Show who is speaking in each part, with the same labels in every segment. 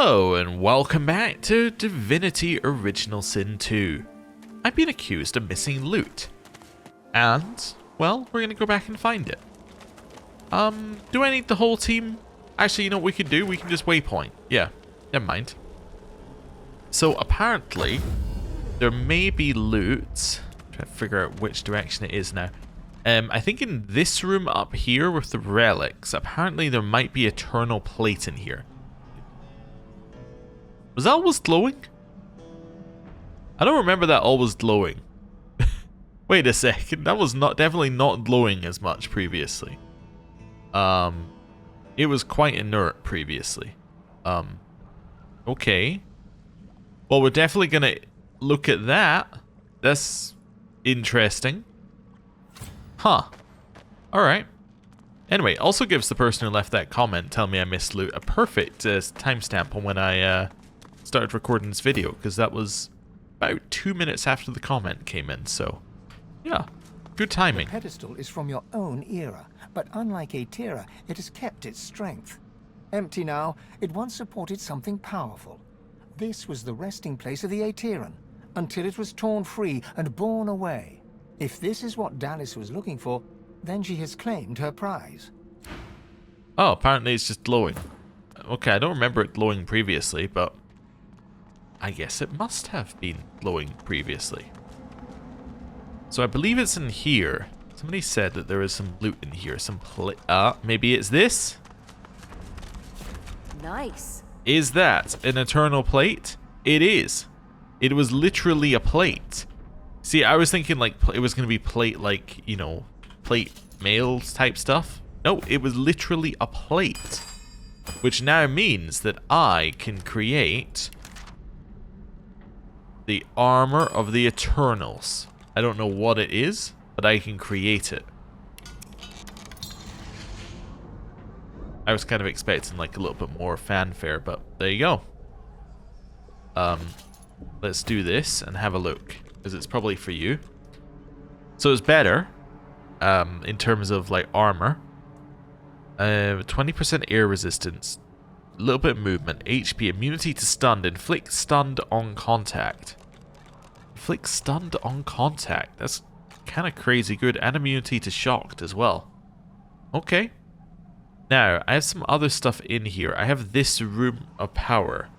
Speaker 1: Hello and welcome back to Divinity Original Sin 2. I've been accused of missing loot. And, well, we're gonna go back and find it. Do I need the whole team? Actually, you know what we could do? We can just waypoint. Yeah, never mind. So apparently, there may be loot. I'm trying to figure out which direction it is now. I think in this room up here with the relics, apparently there might be eternal plate in here. Was that always glowing? I don't remember that always glowing. Wait a second, that was definitely not glowing as much previously. It was quite inert previously. Okay. Well, we're definitely gonna look at that. That's interesting. Huh. Alright. Anyway, also gives the person who left that comment telling me I missed loot a perfect timestamp on when I started recording this video, because that was about 2 minutes after the comment came in, so yeah, good timing.
Speaker 2: The pedestal is from your own era, but unlike Aetera, it has kept its strength. Empty now, it once supported something powerful. This was the resting place of the Aeteran, until it was torn free and borne away. If this is what Dallas was looking for, then she has claimed her prize.
Speaker 1: Oh, apparently it's just glowing. Okay, I don't remember it glowing previously, but I guess it must have been glowing previously. So I believe it's in here. Somebody said that there is some loot in here. Maybe it's this?
Speaker 3: Nice.
Speaker 1: Is that an eternal plate? It is. It was literally a plate. See, I was thinking like it was going to be plate, like, you know, plate mails type stuff. No, it was literally a plate. Which now means that I can create the armor of the Eternals. I don't know what it is, but I can create it. I was kind of expecting like a little bit more fanfare, but there you go. Let's do this and have a look, because it's probably for you. So it's better in terms of like armor. 20% air resistance, a little bit of movement, HP, immunity to stunned, inflict stunned on contact. Inflict stunned on contact. That's kind of crazy good, and immunity to shocked as well. Okay. Now, I have some other stuff in here. I have this rune of power.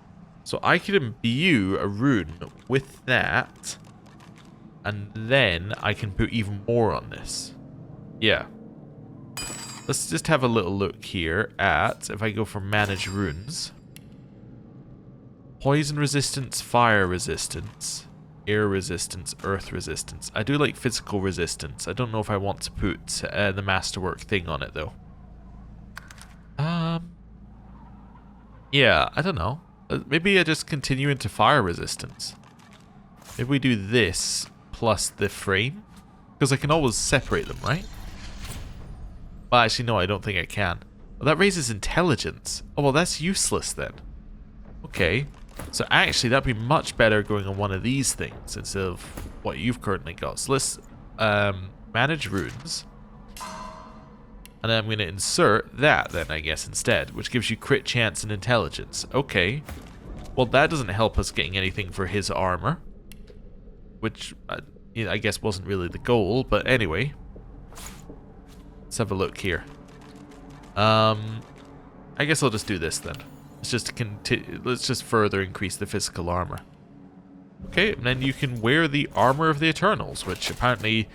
Speaker 1: So I can imbue a rune with that, and then I can put even more on this. Yeah. Let's just have a little look here at, if I go for manage runes. Poison resistance, fire resistance, air resistance, earth resistance. I do like physical resistance. I don't know if I want to put the masterwork thing on it though. Yeah, I don't know. Maybe I just continue into fire resistance. Maybe we do this plus the frame, because I can always separate them, right? Well, actually, no, I don't think I can. Well, that raises intelligence. Oh, well, that's useless then. Okay. So actually, that'd be much better going on one of these things instead of what you've currently got. So let's manage runes. And then I'm going to insert that then, I guess, instead, which gives you crit chance and intelligence. Okay. Well, that doesn't help us getting anything for his armor, which you know, I guess wasn't really the goal, but anyway. Let's have a look here. I guess I'll just do this then. Let's just further increase the physical armor. Okay, and then you can wear the armor of the Eternals, which apparently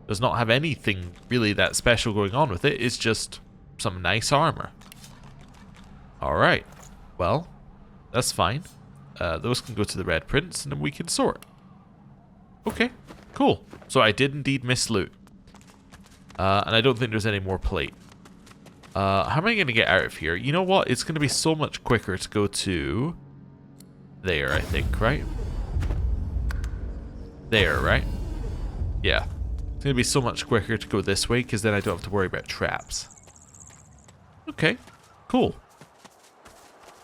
Speaker 1: does not have anything really that special going on with it. It's just some nice armor. Alright. Well, that's fine. Those can go to the Red Prince, and then we can sort. Okay, cool. So I did indeed miss loot. And I don't think there's any more plate. How am I going to get out of here? You know what? It's going to be so much quicker to go to there, I think, right? There, right? Yeah. It's going to be so much quicker to go this way, because then I don't have to worry about traps. Okay, cool.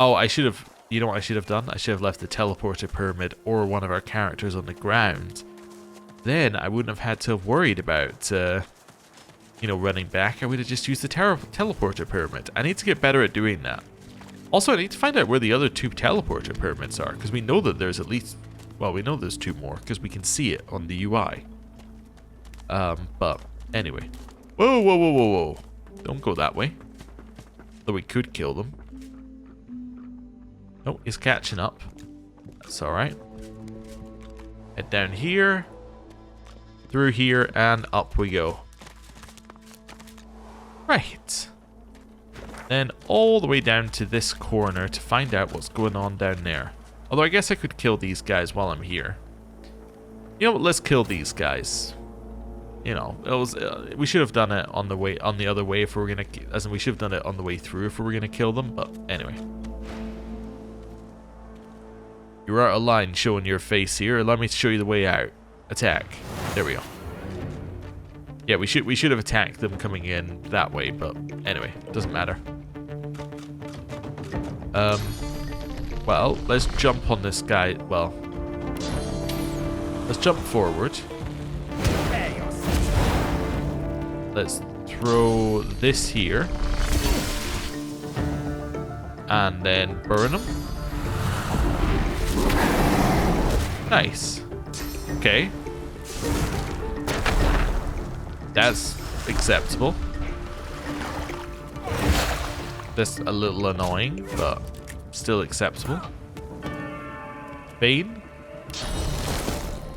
Speaker 1: Oh, I should have... You know what I should have done? I should have left the teleporter pyramid or one of our characters on the ground. Then I wouldn't have had to have worried about... you know, running back. I would have just used the teleporter pyramid. I need to get better at doing that. Also, I need to find out where the other 2 teleporter pyramids are, because we know that there's at least... Well, we know there's 2 more, because we can see it on the UI. But, anyway. Whoa, whoa, whoa, whoa, whoa. Don't go that way. Though we could kill them. Oh, he's catching up. That's alright. Head down here. Through here, and up we go. Right. Then all the way down to this corner to find out what's going on down there. Although I guess I could kill these guys while I'm here. You know what? Let's kill these guys. You know, it was we should have done it on the other way if we were gonna, as in we should have done it on the way through if we were gonna kill them. But anyway, you're out of line showing your face here. Let me show you the way out. Attack. There we go. Yeah, we should have attacked them coming in that way, but anyway, doesn't matter. Well, let's jump on this guy. Well, let's jump forward. Let's throw this here. And then burn him. Nice. Okay. That's acceptable. That's a little annoying, but still acceptable. Bane.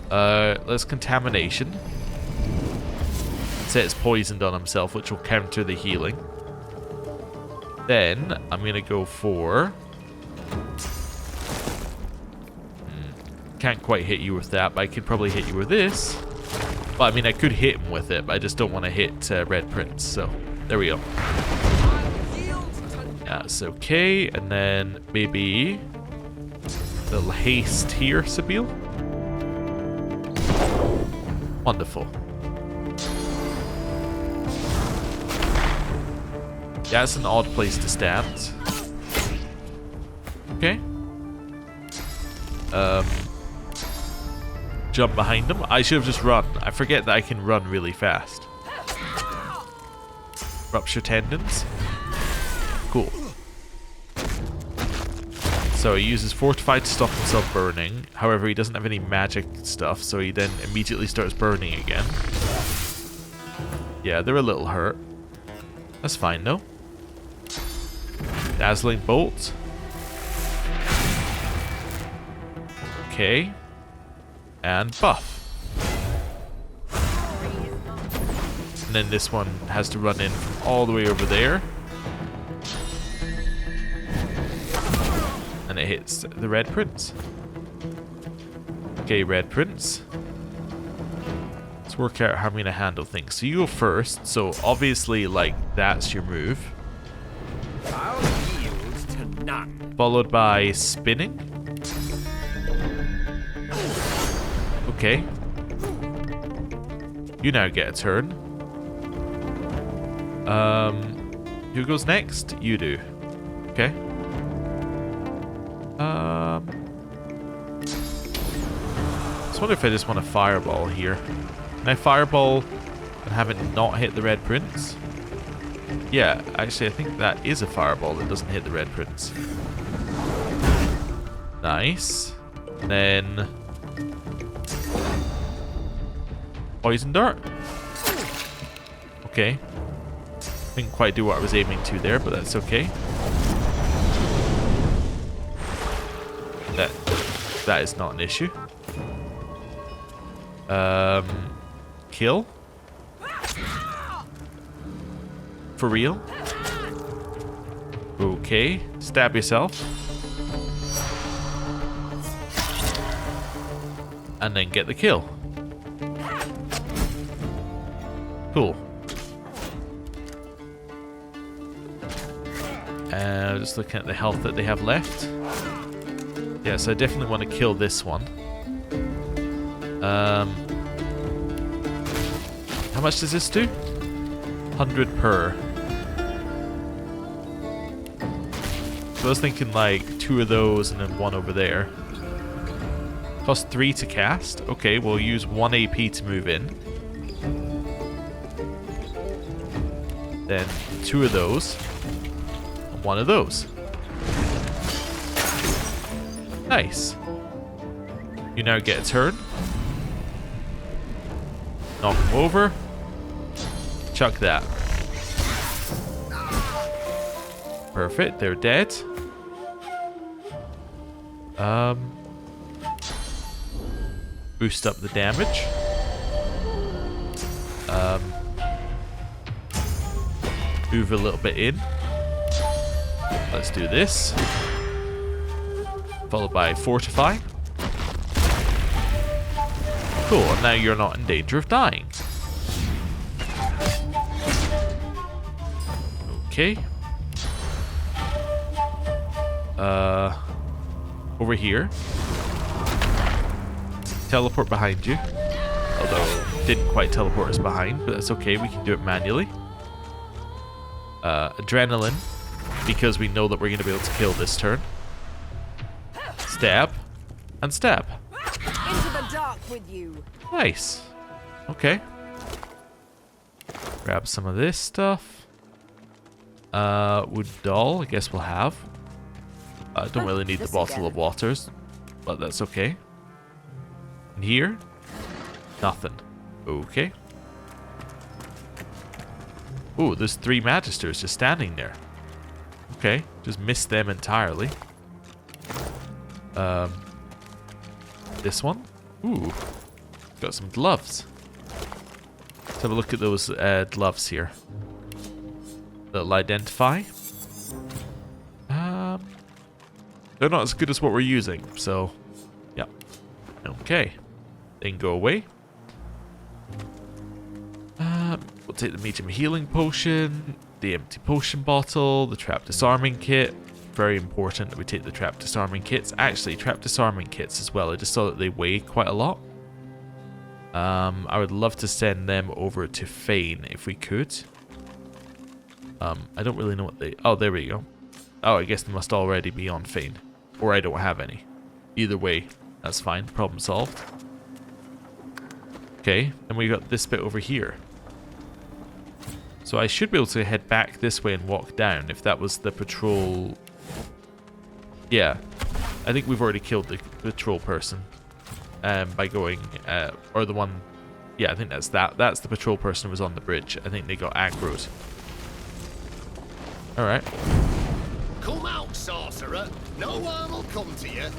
Speaker 1: Let's contamination. Say it's poisoned on himself, which will counter the healing. Then I'm gonna go for... Can't quite hit you with that, but I could probably hit you with this. Well, I mean, I could hit him with it, but I just don't want to hit Red Prince. So there we go. That's okay. And then maybe a little haste here, Sabine. Wonderful. Yeah, it's an odd place to stand. Okay. Jump behind him. I should have just run. I forget that I can run really fast. Rupture tendons. Cool. So he uses Fortified to stop himself burning. However, he doesn't have any magic stuff, so he then immediately starts burning again. Yeah, they're a little hurt. That's fine, though. Dazzling Bolt. Okay. And buff. And then this one has to run in from all the way over there. And it hits the Red Prince. Okay, Red Prince. Let's work out how I'm going to handle things. So you go first. So obviously, like, that's your move.
Speaker 3: I'll yield to none.
Speaker 1: Followed by spinning. Okay. You now get a turn. Who goes next? You do. Okay. I wonder if I just want a fireball here. Can I fireball and have it not hit the Red Prince? Yeah, actually I think that is a fireball that doesn't hit the Red Prince. Nice. And then... Poison Dart. Okay. Didn't quite do what I was aiming to there, but that's okay. That is not an issue. Kill? For real? Okay. Stab yourself. And then get the kill. Cool. Just looking at the health that they have left. Yeah, so I definitely want to kill this one. How much does this do? 100 per. So I was thinking like 2 of those and then 1 over there. Cost 3 to cast. Okay, we'll use 1 AP to move in. Then 2 of those. And 1 of those. Nice. You now get a turn. Knock him over. Chuck that. Perfect. They're dead. Boost up the damage. Move a little bit in. Let's do this. Followed by fortify. Cool, and now you're not in danger of dying. Okay. Over here. Teleport behind you. Although, didn't quite teleport us behind, but that's okay, we can do it manually. Adrenaline, because we know that we're going to be able to kill this turn. Stab. And stab.
Speaker 4: Into the dark with you.
Speaker 1: Nice. Okay. Grab some of this stuff. Wood doll, I guess we'll have. Don't really need the bottle of waters, but that's okay. And here, nothing. Okay. Ooh, there's 3 Magisters just standing there. Okay, just missed them entirely. This one. Ooh, got some gloves. Let's have a look at those gloves here. That'll identify. They're not as good as what we're using, so yeah. Okay, then go away. We'll take the medium healing potion, the empty potion bottle, the trap disarming kit. Very important that we take the trap disarming kits. Actually, trap disarming kits as well. I just saw that they weigh quite a lot. I would love to send them over to Fane if we could. I don't really know what they... Oh, there we go. Oh, I guess they must already be on Fane. Or I don't have any. Either way, that's fine. Problem solved. Okay, and we got this bit over here. So I should be able to head back this way and walk down if that was the patrol. Yeah, I think we've already killed the patrol person by going, or the one, yeah, I think that's the patrol person who was on the bridge. I think they got aggroed. Alright.
Speaker 3: Come out, sorcerer. No harm will come to you.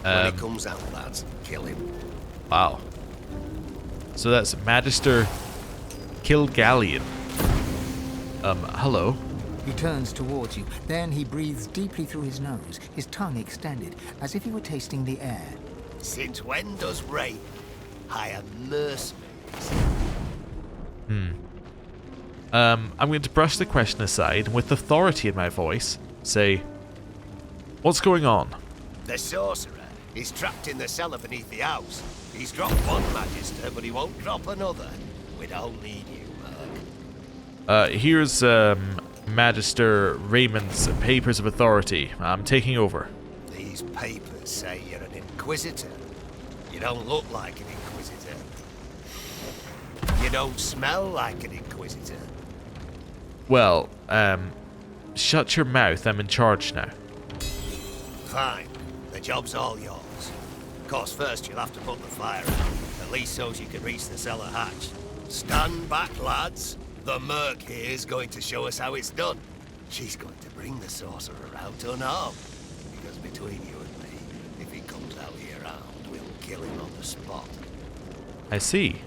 Speaker 3: When he comes out, lads, kill him.
Speaker 1: Wow. So that's Magister Kilgallion. Hello.
Speaker 2: He turns towards you. Then he breathes deeply through his nose, his tongue extended, as if he were tasting the air.
Speaker 3: Since when does rain hire mercenaries?
Speaker 1: I'm going to brush the question aside and with authority in my voice say, what's going on?
Speaker 3: The sorcerer is trapped in the cellar beneath the house. He's dropped one Magister, but he won't drop another. We don't need you, Merc.
Speaker 1: Here's Magister Raymond's papers of authority. I'm taking over.
Speaker 3: These papers say you're an Inquisitor. You don't look like an Inquisitor. You don't smell like an Inquisitor.
Speaker 1: Well, shut your mouth. I'm in charge now.
Speaker 3: Fine. The job's all yours. Of course, first you'll have to put the fire out, at least so you can reach the cellar hatch. Stand back, lads. The Merc here is going to show us how it's done. She's going to bring the sorcerer out unharmed. Because between you and me, if he comes out here armed, we'll kill him on the spot.
Speaker 1: I see.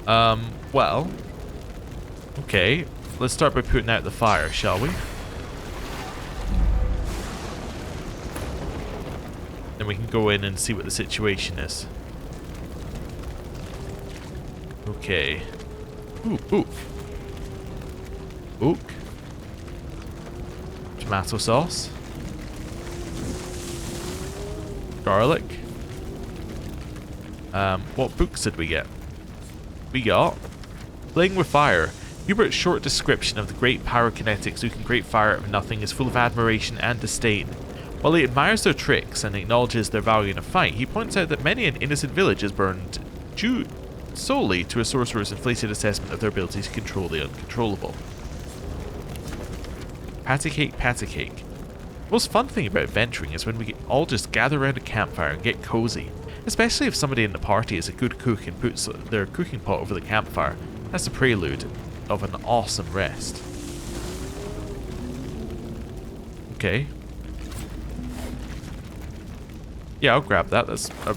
Speaker 1: Well. Okay. Let's start by putting out the fire, shall we? Then we can go in and see what the situation is. Okay. Ooh, ook. Ook. Tomato sauce. Garlic. What books did we get? We got Playing with Fire. Hubert's short description of the great pyrokinetics who can create fire out of nothing is full of admiration and disdain. While he admires their tricks and acknowledges their value in a fight, he points out that many an innocent village is burned due solely to a sorcerer's inflated assessment of their ability to control the uncontrollable. Patty cake, patty cake. Most fun thing about adventuring is when we all just gather around a campfire and get cozy. Especially if somebody in the party is a good cook and puts their cooking pot over the campfire. That's the prelude of an awesome rest. Okay. Yeah, I'll grab that. That's a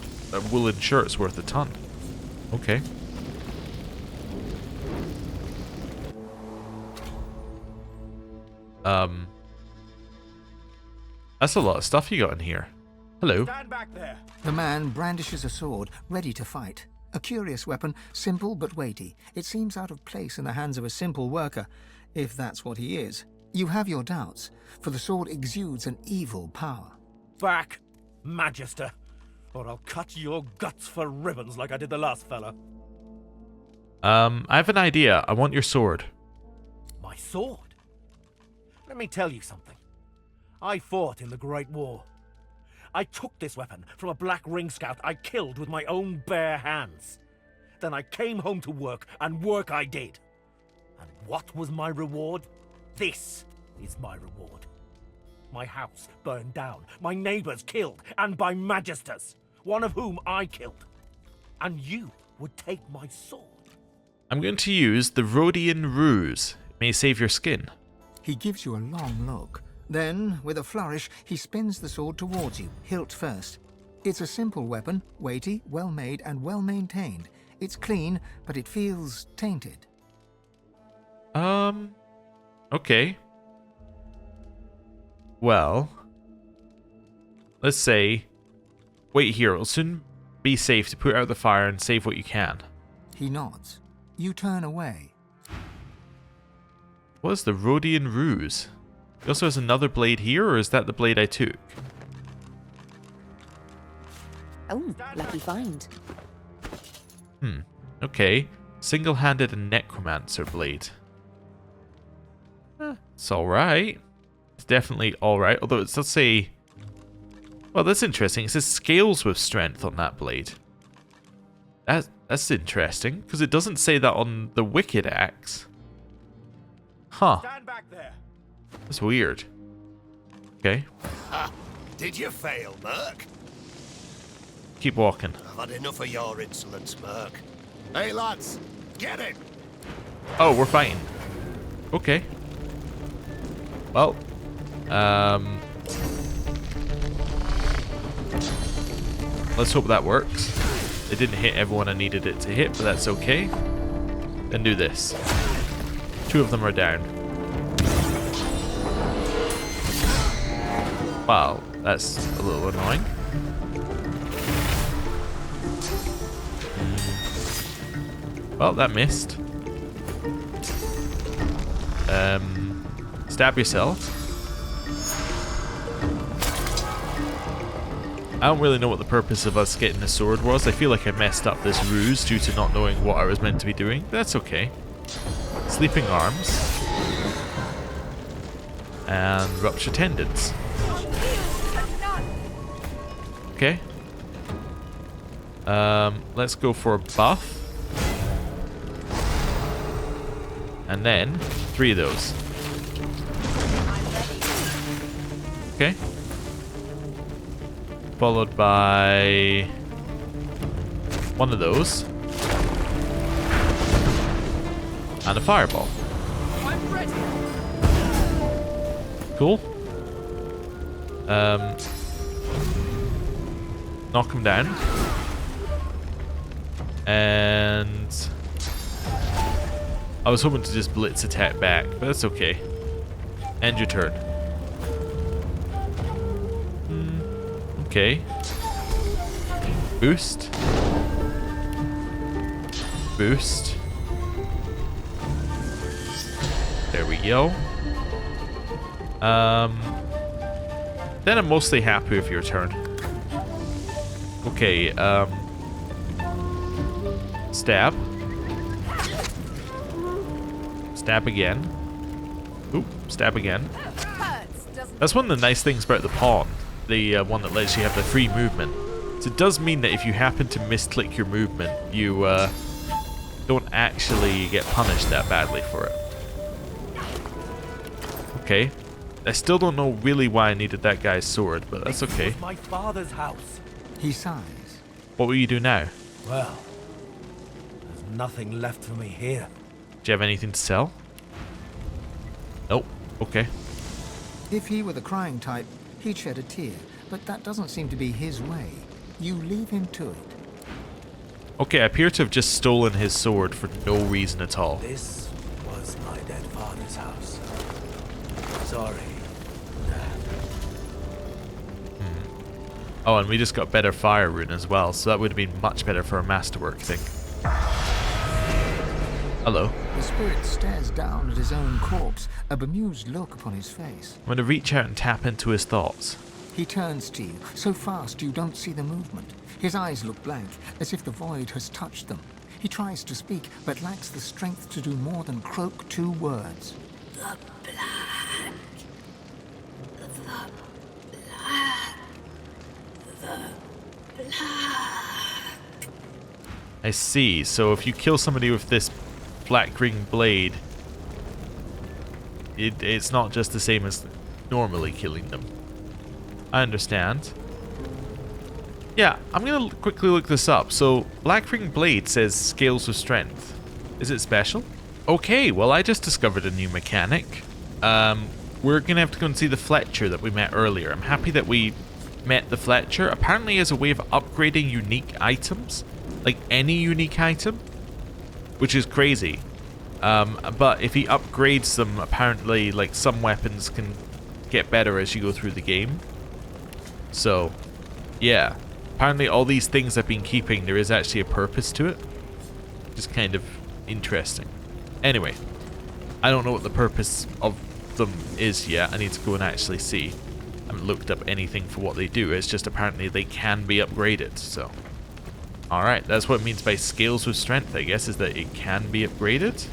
Speaker 1: woolen shirt's worth a ton. Okay. That's a lot of stuff you got in here. Hello.
Speaker 5: Stand back there.
Speaker 2: The man brandishes a sword, ready to fight. A curious weapon, simple but weighty. It seems out of place in the hands of a simple worker, if that's what he is. You have your doubts, for the sword exudes an evil power.
Speaker 5: Back, Magister, or I'll cut your guts for ribbons like I did the last fella.
Speaker 1: I have an idea. I want your sword.
Speaker 5: My sword? Let me tell you something. I fought in the Great War. I took this weapon from a Black Ring Scout I killed with my own bare hands. Then I came home to work, and work I did. And what was my reward? This is my reward. My house burned down, my neighbors killed, and by Magisters, one of whom I killed. And you would take my sword.
Speaker 1: I'm going to use the Rhodian Ruse. It may save your skin.
Speaker 2: He gives you a long look. Then, with a flourish, he spins the sword towards you, hilt first. It's a simple weapon, weighty, well-made, and well-maintained. It's clean, but it feels tainted.
Speaker 1: Okay. Well, let's say, wait here. It'll soon be safe to put out the fire and save what you can.
Speaker 2: He nods. You turn away.
Speaker 1: What is the Rhodian Ruse? He also has another blade here, or is that the blade I took?
Speaker 4: Oh, lucky find.
Speaker 1: Okay. Single-handed and necromancer blade. It's alright. It's definitely alright, although it does say... Well, that's interesting. It says scales with strength on that blade. That's interesting, because it doesn't say that on the Wicked Axe. Huh.
Speaker 5: Stand back there.
Speaker 1: That's weird. Okay.
Speaker 3: Ha! Did you fail, Merc?
Speaker 1: Keep walking.
Speaker 3: I've had enough of your insolence, Merc. Hey, lads, get it!
Speaker 1: Oh, we're fighting. Okay. Well. Let's hope that works. It didn't hit everyone I needed it to hit, but that's okay. Then do this. 2 of them are down. Wow, that's a little annoying. Well, that missed. Stab yourself. I don't really know what the purpose of us getting the sword was. I feel like I messed up this ruse due to not knowing what I was meant to be doing. But that's okay. Sleeping arms. And rupture tendons. Okay. Let's go for a buff. And then 3 of those. Okay. Followed by 1 of those. And a fireball. Cool. Knock him down. And I was hoping to just blitz attack back, but that's okay. End your turn. Okay. Boost. Boost. There we go. Then I'm mostly happy with your turn. Okay, stab. Stab again. Oop, stab again. That's one of the nice things about the pawn. The one that lets you have the free movement. So it does mean that if you happen to misclick your movement, you don't actually get punished that badly for it. Okay. I still don't know really why I needed that guy's sword, but that's okay.
Speaker 5: This was my father's house.
Speaker 2: He sighs.
Speaker 1: What will you do now?
Speaker 5: Well, there's nothing left for me here.
Speaker 1: Do you have anything to sell? Nope. Okay.
Speaker 2: If he were the crying type, he'd shed a tear, but that doesn't seem to be his way. You leave him to it.
Speaker 1: Okay, I appear to have just stolen his sword for no reason at all.
Speaker 5: This was my dead father's house. Sorry, Dad.
Speaker 1: Oh, and we just got better fire rune as well, so that would have been much better for a masterwork thing. Hello.
Speaker 2: The spirit stares down at his own corpse, a bemused look upon his face.
Speaker 1: I'm going to reach out and tap into his thoughts.
Speaker 2: He turns to you, so fast you don't see the movement. His eyes look blank, as if the void has touched them. He tries to speak, but lacks the strength to do more than croak 2 words.
Speaker 6: The black.
Speaker 1: I see. So if you kill somebody with this black ring blade, it's not just the same as normally killing them. I understand. Yeah, I'm going to quickly look this up. So, Black Ring Blade says scales with strength. Is it special? Okay, well I just discovered a new mechanic. We're going to have to go and see the Fletcher that we met earlier. I'm happy that we met the Fletcher. Apparently as a way of upgrading unique items. Like any unique item. Which is crazy. But if he upgrades them, apparently like some weapons can get better as you go through the game. So, yeah. Apparently all these things I've been keeping, there is actually a purpose to it. Just kind of interesting. Anyway, I don't know what the purpose of them is yet. I need to go and actually see. I haven't looked up anything for what they do. It's just apparently they can be upgraded, so. Alright, that's what it means by scales with strength, I guess, is that it can be upgraded.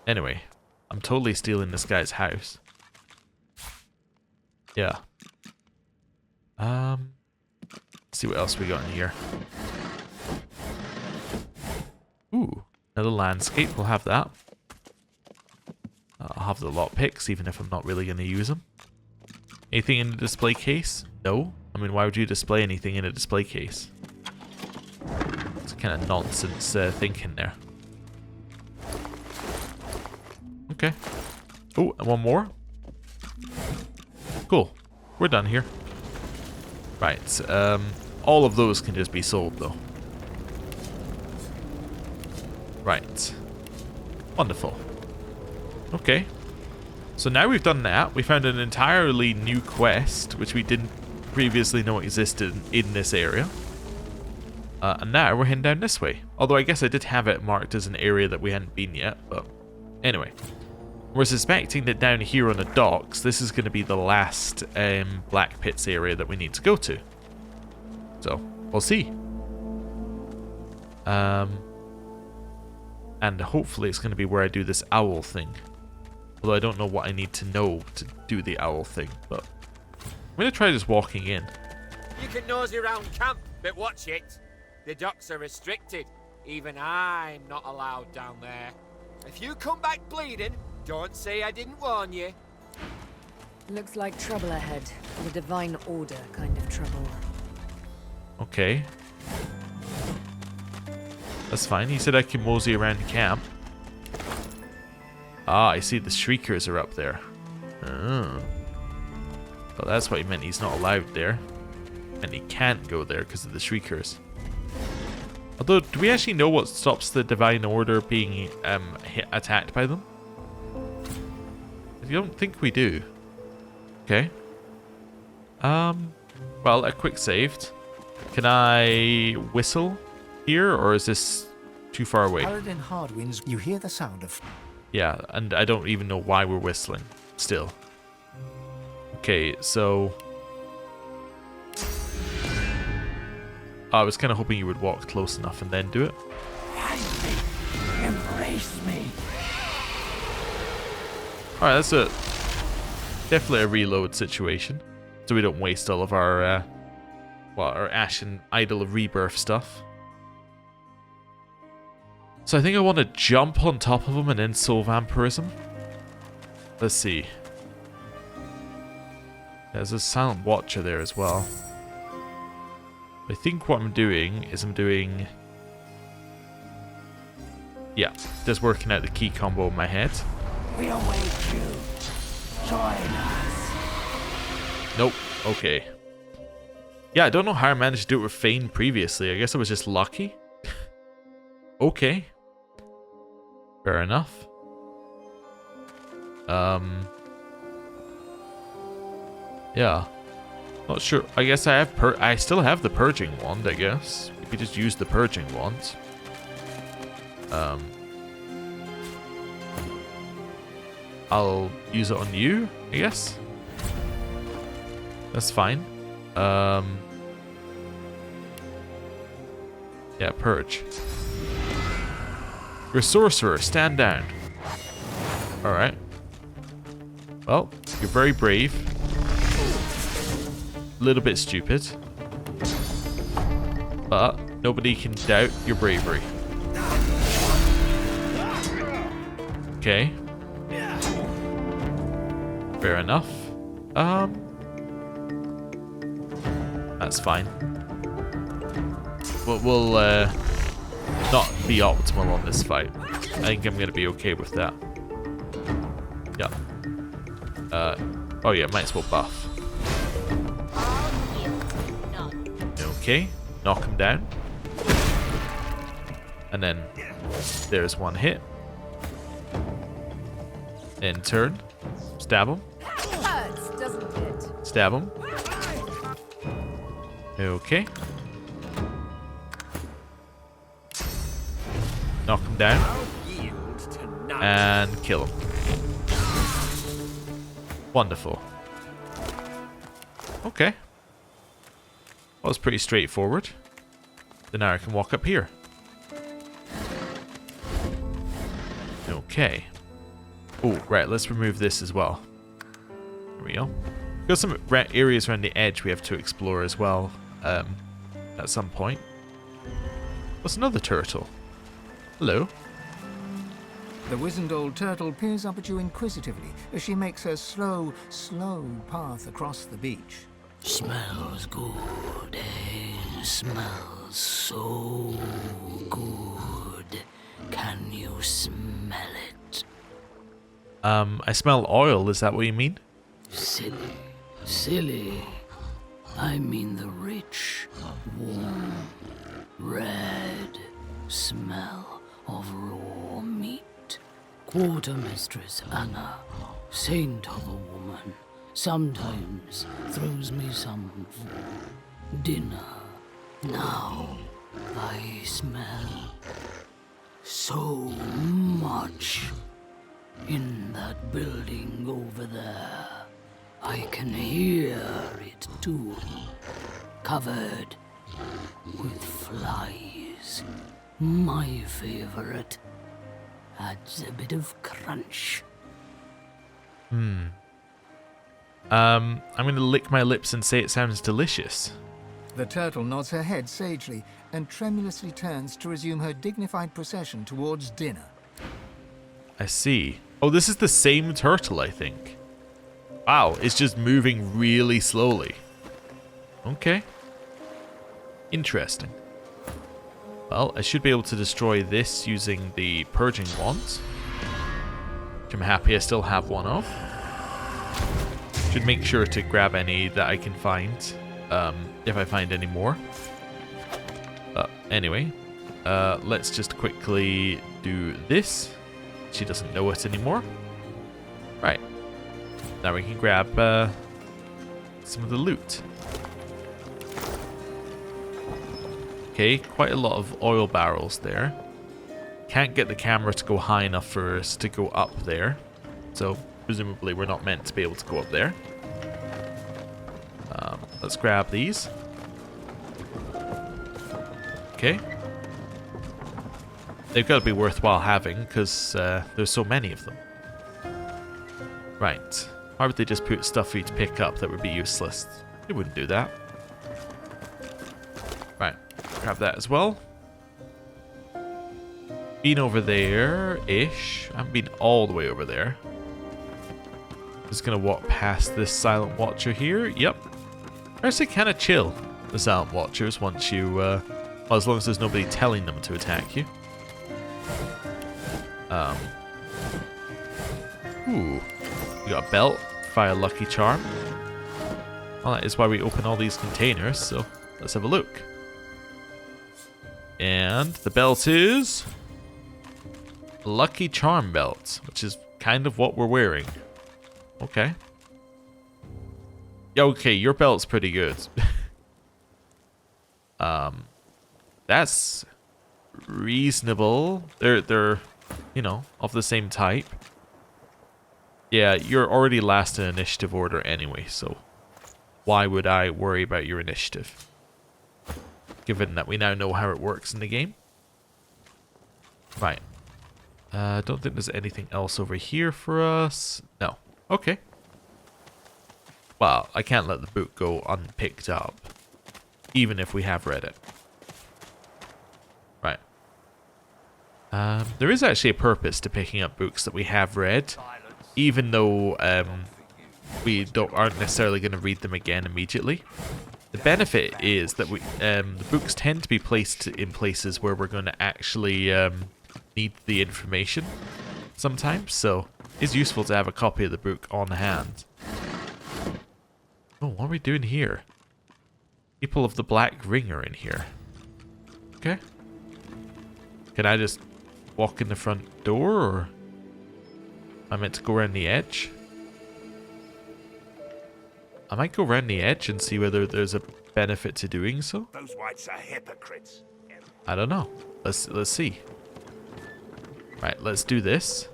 Speaker 1: Anyway, I'm totally stealing this guy's house. Yeah. Let's see what else we got in here. Ooh, another landscape. We'll have that. I'll have the lockpicks, even if I'm not really going to use them. Anything in the display case? No. I mean, why would you display anything in a display case? It's kind of nonsense thinking there. Okay. Oh, and one more. Cool. We're done here. Right. All of those can just be sold, though. Right. Wonderful. Okay. So now we've done that. We found an entirely new quest, which we didn't previously know existed in this area. And now we're heading down this way. Although I guess I did have it marked as an area that we hadn't been yet, but anyway. We're suspecting that down here on the docks, this is going to be the last Black Pits area that we need to go to. So, we'll see. And hopefully it's going to be where I do this owl thing. Although I don't know what I need to know to do the owl thing, but I'm going to try just walking in.
Speaker 7: You can nosy around camp, but watch it. The docks are restricted. Even I'm not allowed down there. If you come back bleeding, don't say I didn't warn you.
Speaker 4: Looks like trouble ahead. The divine order kind of trouble.
Speaker 1: Okay. That's fine. He said I can mosey around camp. Ah, I see the Shriekers are up there. Oh. Well, that's what he meant. He's not allowed there. And he can't go there because of the Shriekers. Although, do we actually know what stops the Divine Order being attacked by them? I don't think we do. Okay. Well, a quick saved. Can I whistle here, or is this too far away?
Speaker 2: Paladin Hardwinds, you hear the sound of...
Speaker 1: Yeah, and I don't even know why we're whistling still. Okay, so... I was kind of hoping you would walk close enough and then do it.
Speaker 2: Embrace me.
Speaker 1: Alright, that's definitely a reload situation. So we don't waste all of our, our Ashen Idol of Rebirth stuff. So I think I want to jump on top of him and then soul vampirism. Let's see. There's a silent watcher there as well. I think what I'm doing is yeah, just working out the key combo in my head.
Speaker 2: We await you. Join us.
Speaker 1: Nope. Okay. Yeah, I don't know how I managed to do it with Fane previously. I guess I was just lucky. Okay. Fair enough. Yeah. Not sure. I guess I still have the purging wand, I guess. We could just use the purging wand. I'll use it on you, I guess. That's fine. Yeah, purge. You're a sorcerer, stand down. Alright. Well, you're very brave. A little bit stupid. But nobody can doubt your bravery. Okay. Fair enough. That's fine. We'll not be optimal on this fight. I think I'm gonna be okay with that. Yeah. Oh yeah, might as well buff. Okay, knock him down. And then there's one hit. Then turn. Stab him.
Speaker 4: Hurts, doesn't it?
Speaker 1: Stab him. Okay. Knock him down. And kill him. Wonderful. Okay. That was pretty straightforward. Then now I can walk up here. Okay. Oh, right, let's remove this as well. There we go. Got some areas around the edge we have to explore as well, at some point. What's another turtle? Hello.
Speaker 2: The wizened old turtle peers up at you inquisitively as she makes her slow path across the beach.
Speaker 6: Smells good, eh? Smells so good. Can you smell it?
Speaker 1: I smell oil, is that what you mean?
Speaker 6: Silly. I mean the rich, warm, red smell of raw meat. Quartermistress Anna, saint of a woman, sometimes throws me some for dinner. Now I smell so much in that building over there. I can hear it too, covered with flies. My favorite. Adds a bit of crunch.
Speaker 1: I'm gonna lick my lips and say it sounds delicious.
Speaker 2: The turtle nods her head sagely and tremulously turns to resume her dignified procession towards dinner.
Speaker 1: I see. Oh, this is the same turtle, I think. Wow, it's just moving really slowly. Okay. Interesting. Well, I should be able to destroy this using the purging wand, which I'm happy I still have one of. Should make sure to grab any that I can find, if I find any more. Anyway, let's just quickly do this. She doesn't know it anymore. Right. Now we can grab some of the loot. Okay, quite a lot of oil barrels there. Can't get the camera to go high enough for us to go up there. So, presumably we're not meant to be able to go up there. Let's grab these. Okay. They've got to be worthwhile having, because there's so many of them. Right. Why would they just put stuff for you to pick up that would be useless? They wouldn't do that. Right. Grab that as well. Been over there-ish. I haven't been all the way over there. Just gonna walk past this Silent Watcher here. Yep. They're actually kind of chill, the Silent Watchers, once you, well, as long as there's nobody telling them to attack you. Ooh. We got a belt, fire lucky charm. Well, that is why we open all these containers, so let's have a look. And the belt is Lucky Charm Belt, which is kind of what we're wearing. Okay. Yeah, okay, your belt's pretty good. That's reasonable. They're, you know, of the same type. Yeah, you're already last in initiative order anyway, so why would I worry about your initiative? Given that we now know how it works in the game. Right. I don't think there's anything else over here for us. No. Okay. Well, I can't let the book go unpicked up, even if we have read it. Right. There is actually a purpose to picking up books that we have read, even though we aren't necessarily going to read them again immediately. The benefit is that the books tend to be placed in places where we're going to actually need the information sometimes, so it's useful to have a copy of the book on hand. Oh, what are we doing here? People of the Black Ring are in here. Okay. Can I just walk in the front door, or am I meant to go around the edge? I might go around the edge and see whether there's a benefit to doing so.
Speaker 8: Those whites are hypocrites.
Speaker 1: I don't know. Let's see. Right, let's do this.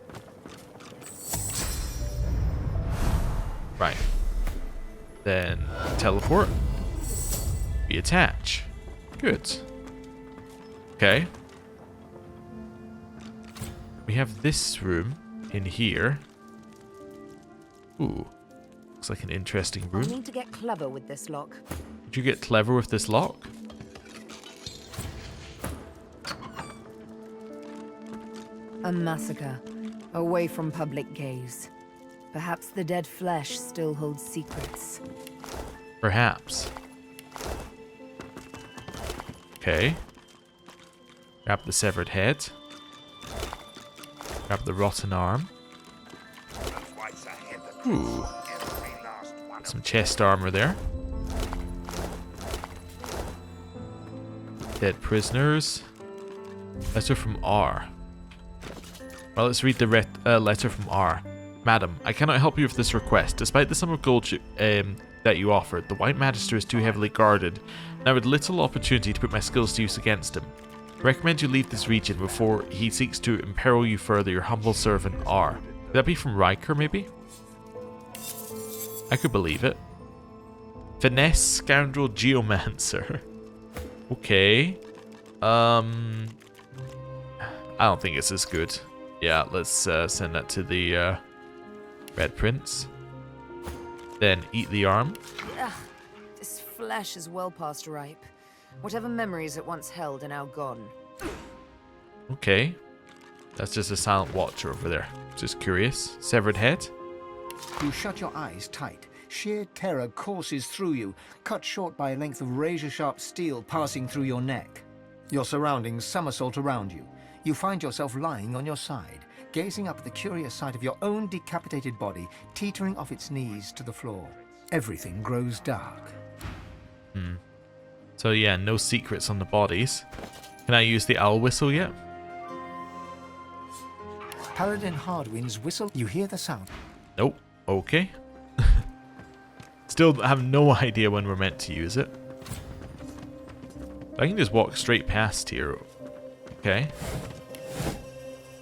Speaker 1: Right. Then teleport. Reattach. Good. Okay. We have this room in here. Ooh. Looks like an interesting room.
Speaker 4: I need to get clever with this lock.
Speaker 1: Did you get clever with this lock?
Speaker 4: A massacre, away from public gaze. Perhaps the dead flesh still holds secrets.
Speaker 1: Perhaps. Okay. Grab the severed head. Grab the rotten arm. Ooh. Some chest armor there. Dead prisoners. Letter from R. Well, let's read the letter from R. Madam, I cannot help you with this request. Despite the sum of gold that you offered, the White Magister is too heavily guarded, and I had little opportunity to put my skills to use against him. I recommend you leave this region before he seeks to imperil you further. Your humble servant, R. Could that be from Riker, maybe? I could believe it. Finesse Scoundrel Geomancer. Okay. I don't think it's as good. Yeah, let's send that to the Red Prince. Then eat the arm.
Speaker 4: Ugh, this flesh is well past ripe. Whatever memories it once held are now gone.
Speaker 1: Okay. That's just a Silent Watcher over there. Just curious. Severed head.
Speaker 2: You shut your eyes tight. Sheer terror courses through you, cut short by a length of razor-sharp steel passing through your neck. Your surroundings somersault around you. You find yourself lying on your side, gazing up at the curious sight of your own decapitated body, teetering off its knees to the floor. Everything grows dark.
Speaker 1: So yeah, no secrets on the bodies. Can I use the owl whistle yet?
Speaker 2: Paladin Hardwind's whistle. You hear the sound.
Speaker 1: Nope. Okay. Still have no idea when we're meant to use it. I can just walk straight past here. Okay.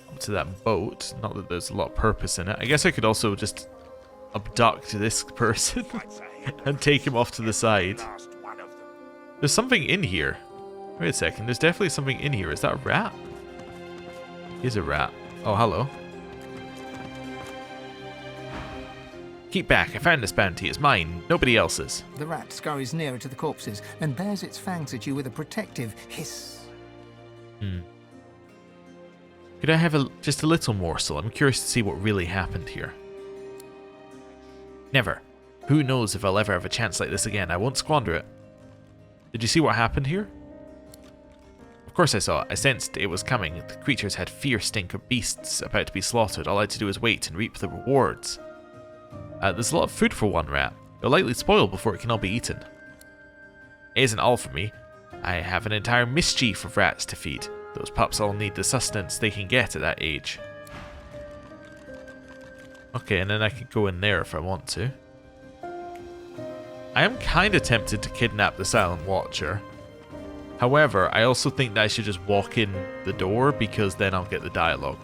Speaker 1: Up to that boat. Not that there's a lot of purpose in it. I guess I could also just abduct this person and take him off to the side. There's something in here. Wait a second. There's definitely something in here. Is that a rat? Here's a rat. Oh, hello. Keep back. I found this bounty. It's mine. Nobody else's.
Speaker 2: The rat scurries nearer to the corpses and bares its fangs at you with a protective hiss.
Speaker 1: Could I have just a little morsel? I'm curious to see what really happened here. Never. Who knows if I'll ever have a chance like this again. I won't squander it. Did you see what happened here? Of course I saw it. I sensed it was coming. The creatures had fierce stink of beasts about to be slaughtered. All I had to do was wait and reap the rewards. There's a lot of food for one rat. It'll likely spoil before it can all be eaten. It isn't all for me. I have an entire mischief of rats to feed. Those pups all need the sustenance they can get at that age. Okay, and then I can go in there if I want to. I am kind of tempted to kidnap the Silent Watcher. However, I also think that I should just walk in the door because then I'll get the dialogue.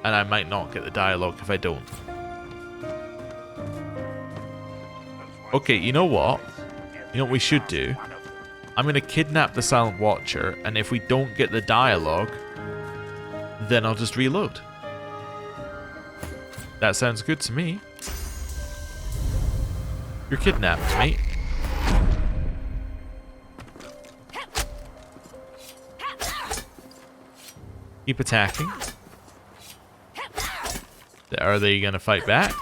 Speaker 1: And I might not get the dialogue if I don't. Okay, you know what? You know what we should do? I'm going to kidnap the Silent Watcher, and if we don't get the dialogue, then I'll just reload. That sounds good to me. You're kidnapped, mate. Keep attacking. Are they going to fight back?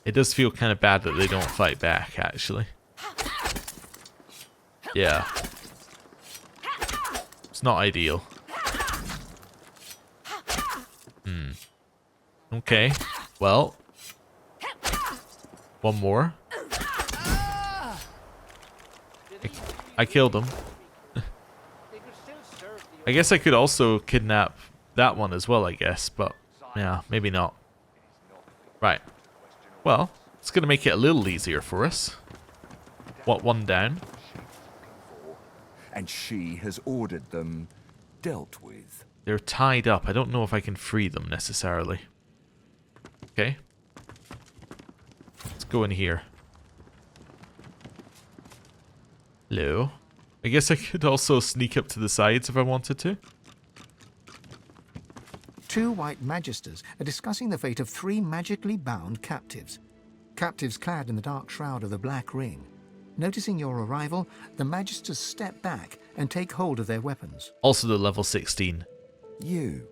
Speaker 1: It does feel kind of bad that they don't fight back, actually. Yeah. It's not ideal. Okay. Well. One more. I killed him. I guess I could also kidnap that one as well, I guess. But, yeah, maybe not. Right. Well, it's going to make it a little easier for us. What, one down?
Speaker 8: And she has ordered them dealt with.
Speaker 1: They're tied up. I don't know if I can free them necessarily. Okay. Let's go in here. Hello. I guess I could also sneak up to the sides if I wanted to.
Speaker 2: 2 white Magisters are discussing the fate of 3 magically bound captives. Captives clad in the dark shroud of the Black Ring. Noticing your arrival, the Magisters step back and take hold of their weapons.
Speaker 1: Also the level 16.
Speaker 8: You.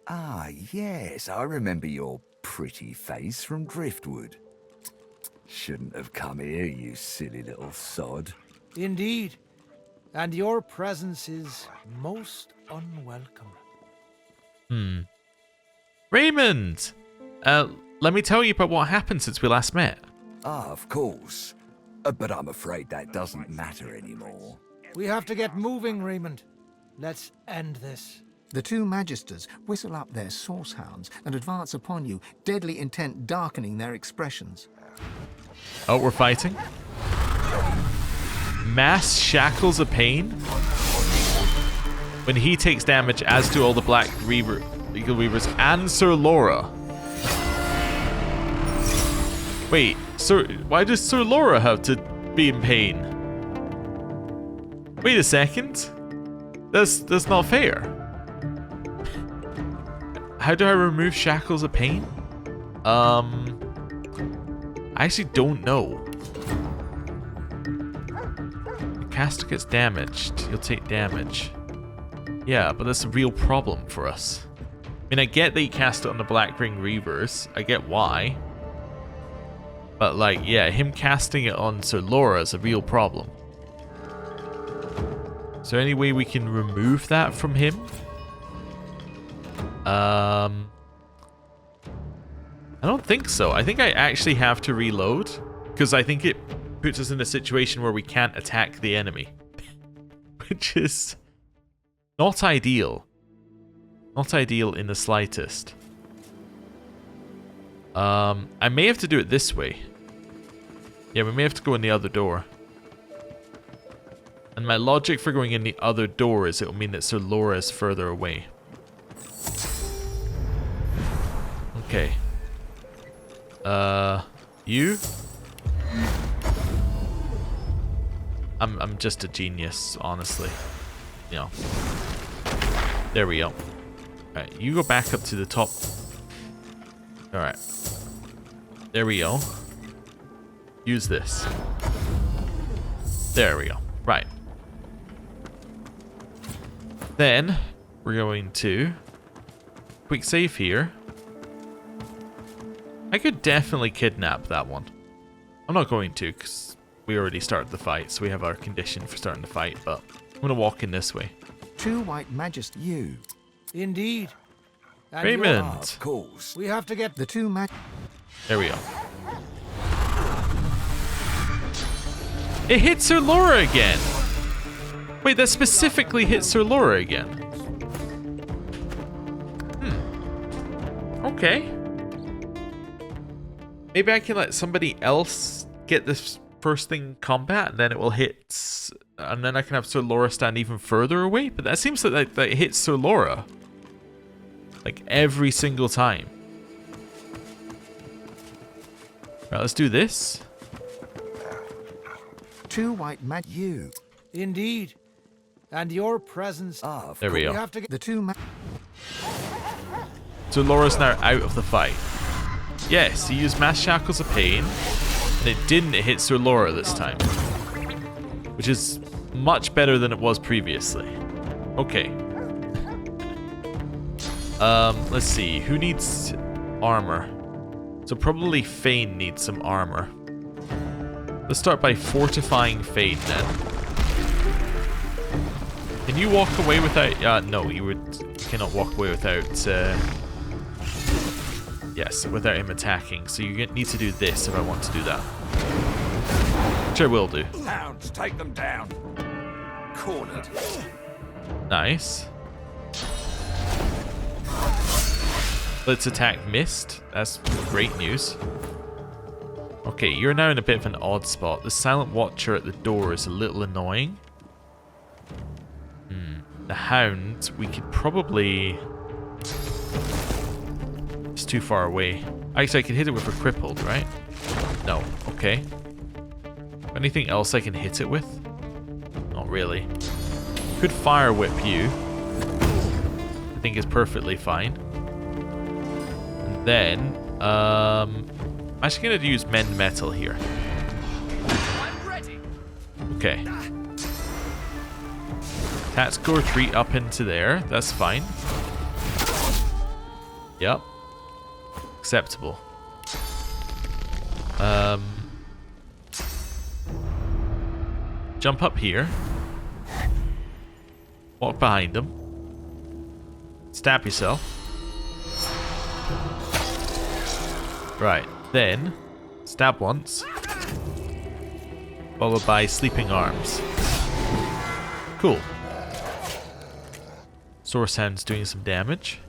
Speaker 8: Ah, yes, I remember your pretty face from Driftwood. Shouldn't have come here, you silly little sod.
Speaker 9: Indeed. And your presence is most unwelcome.
Speaker 1: Raymond! Let me tell you about what happened since we last met.
Speaker 8: Ah, of course. But I'm afraid that doesn't matter anymore.
Speaker 9: We have to get moving, Raymond. Let's end this.
Speaker 2: The 2 Magisters whistle up their source hounds and advance upon you, deadly intent darkening their expressions.
Speaker 1: Oh, we're fighting? Mass shackles of pain? When he takes damage, as do all the Black Eagle Weavers and Sir Laura. Wait, why does Sir Laura have to be in pain? Wait a second. That's not fair. How do I remove shackles of pain? I actually don't know. The caster gets damaged. You'll take damage. Yeah, but that's a real problem for us. I mean, I get that you cast it on the Black Ring Reavers. I get why. But, like, yeah, him casting it on Sir Laura is a real problem. Is there any way we can remove that from him? I don't think so. I think I actually have to reload. Because I think it puts us in a situation where we can't attack the enemy. Which is not ideal. Not ideal in the slightest. I may have to do it this way. Yeah, we may have to go in the other door. And my logic for going in the other door is it'll mean that Sir Laura is further away. Okay. You? I'm just a genius, honestly. You know. There we go. Alright, you go back up to the top. Alright. There we go. Use this. There we go. Right. Then, we're going to quick save here. I could definitely kidnap that one. I'm not going to, because we already started the fight, so we have our condition for starting the fight, but I'm going to walk in this way.
Speaker 2: 2 white Magisters.
Speaker 8: You.
Speaker 9: Indeed. And
Speaker 1: Raymond!
Speaker 8: Of course.
Speaker 9: we have to get
Speaker 2: The 2
Speaker 1: There we go. It hits Sir Laura again! Wait, that specifically hits Sir Laura again. Okay. Maybe I can let somebody else get this first thing in combat, and then it will hit... And then I can have Sir Laura stand even further away? But that seems like that hits Sir Laura. Like, every single time. Right, let's do this.
Speaker 2: 2 white
Speaker 8: You.
Speaker 9: Indeed. And your presence.
Speaker 8: Of
Speaker 1: There we
Speaker 9: We
Speaker 1: go.
Speaker 9: have to get
Speaker 2: The 2
Speaker 1: So Laura's now out of the fight. Yes, he used Mass Shackles of Pain, and it didn't hit Sir Laura this time. Which is much better than it was previously. Okay. Let's see. Who needs armor? So probably Fane needs some armor. Let's start by fortifying Fane then. Can you walk away without... no, you cannot walk away without... yes, without him attacking. So you need to do this if I want to do that. Which I will do.
Speaker 8: Hounds, take them down. Cornered.
Speaker 1: Nice. Let's attack missed. That's great news. Okay, you're now in a bit of an odd spot. The Silent Watcher at the door is a little annoying. The Hound, we could probably... It's too far away. Actually, I could hit it with a crippled, right? No. Okay. Anything else I can hit it with? Not really. Could Fire Whip you. I think it's perfectly fine. And then, I'm actually going to use Mend Metal here.
Speaker 7: I'm ready.
Speaker 1: Okay. Tactical retreat up into there. That's fine. Yep. Acceptable. Jump up here. Walk behind them. Stab yourself. Right. Then, stab once. Followed by Sleeping Arms. Cool. Source Hound's doing some damage.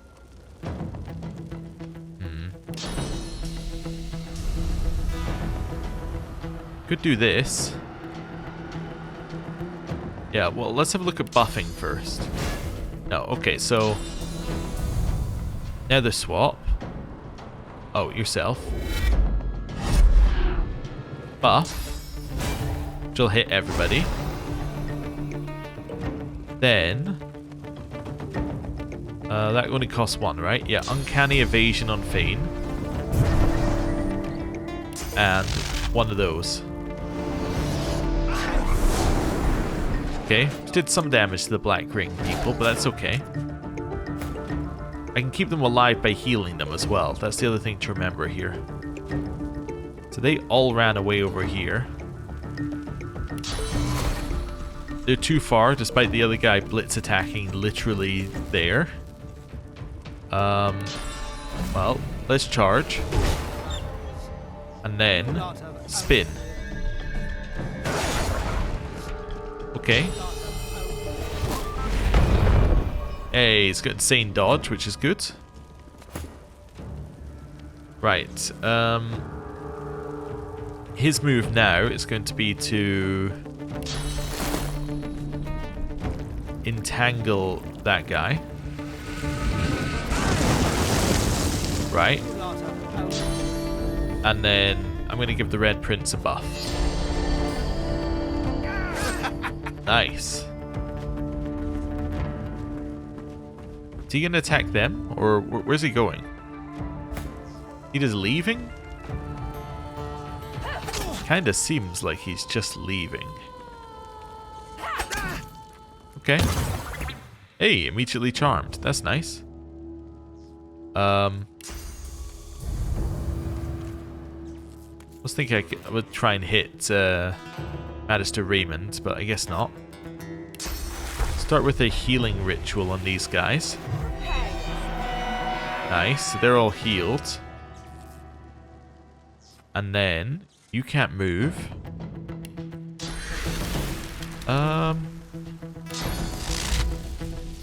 Speaker 1: Could do this. Yeah, well, let's have a look at buffing first. No, okay, so... Nether swap. Oh, yourself. Buff. Which will hit everybody. Then... that only costs 1, right? Yeah, Uncanny Evasion on Fane. And one of those. Okay, did some damage to the Black Ring people, but that's okay. I can keep them alive by healing them as well. That's the other thing to remember here. So they all ran away over here. They're too far, despite the other guy blitz attacking literally there. Well, let's charge. And then spin. Okay. Hey, he's got insane dodge, which is good. Right. His move now is going to be to entangle that guy. Right. And then I'm going to give the Red Prince a buff. Nice. Is he going to attack them? Or where's he going? He just leaving? Kinda seems like he's just leaving. Okay. Hey, immediately charmed. That's nice. was thinking I would try and hit Magister Raymond, but I guess not. Start with a healing ritual on these guys. Nice, so they're all healed. And then, you can't move. I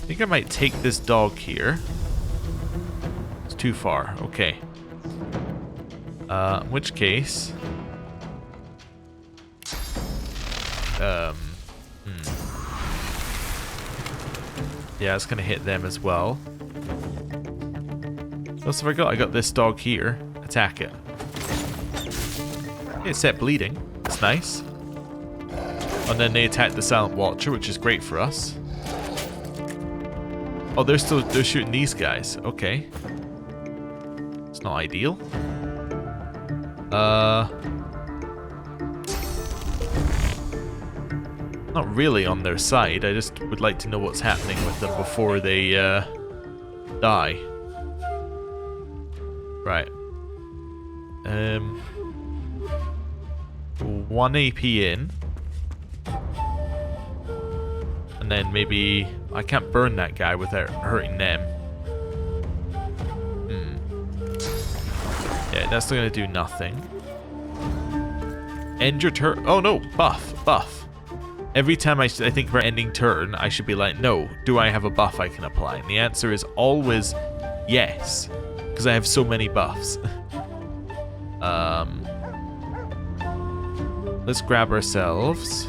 Speaker 1: think I might take this dog here. It's too far, okay. In which case... Yeah, it's gonna hit them as well. What else have I got? I got this dog here. Attack it. It's set bleeding. That's nice. And then they attack the Silent Watcher, which is great for us. Oh, they're shooting these guys. Okay. It's not ideal. Not really on their side. I just would like to know what's happening with them before they die. Right. 1 AP in. And then maybe... I can't burn that guy without hurting them. Yeah, that's not going to do nothing. End your turn. Oh no, buff. Every time I think about ending turn, I should be like, no, do I have a buff I can apply? And the answer is always yes. Because I have so many buffs. Let's grab ourselves.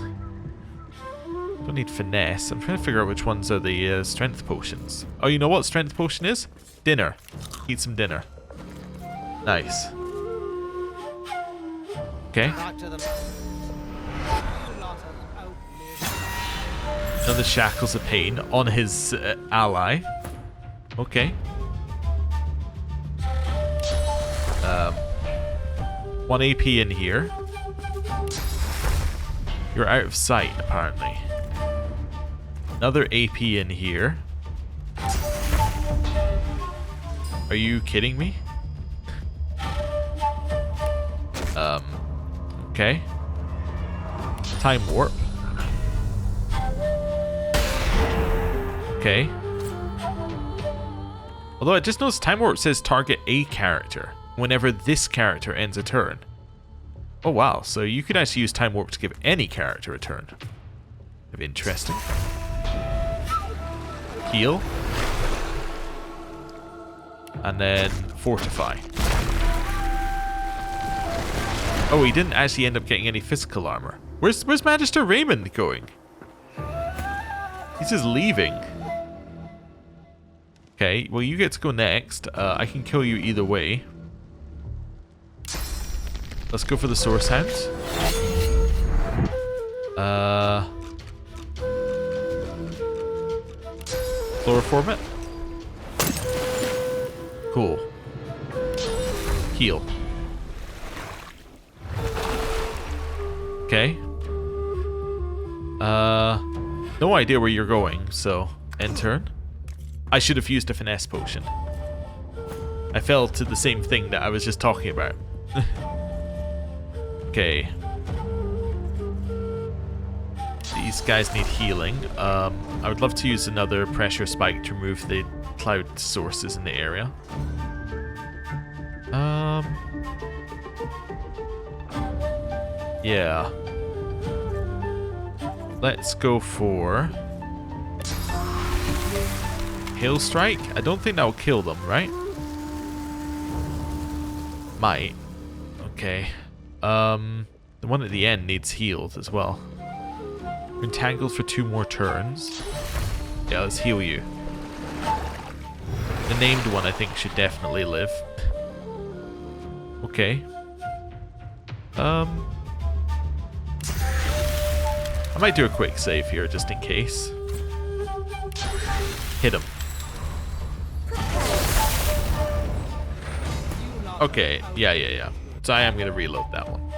Speaker 1: Don't need finesse. I'm trying to figure out which ones are the strength potions. Oh, you know what strength potion is? Dinner. Eat some dinner. Nice. Okay. Another Shackles of Pain on his ally. Okay. 1 AP in here. You're out of sight, apparently. Another AP in here. Are you kidding me? Okay. Time warp. Okay. Although I just noticed Time Warp says target a character whenever this character ends a turn. Oh wow, so you could actually use Time Warp to give any character a turn. Of interesting. Heal. And then Fortify. Oh, he didn't actually end up getting any physical armor. Where's Magister Raymond going? He's just leaving. Okay, well you get to go next. I can kill you either way. Let's go for the Source Hound. Chloroform it. Cool. Heal. Okay. No idea where you're going, so end turn. I should have used a finesse potion. I fell to the same thing that I was just talking about. Okay. These guys need healing. I would love to use another pressure spike to remove the cloud sources in the area. Yeah. Let's go for Hail Strike. I don't think that will kill them, right? Might. Okay. The one at the end needs healed as well. We're entangled for 2 more turns. Yeah, let's heal you. The named one I think should definitely live. Okay. I might do a quick save here just in case. Hit him. Okay, yeah. So I am going to reload that one.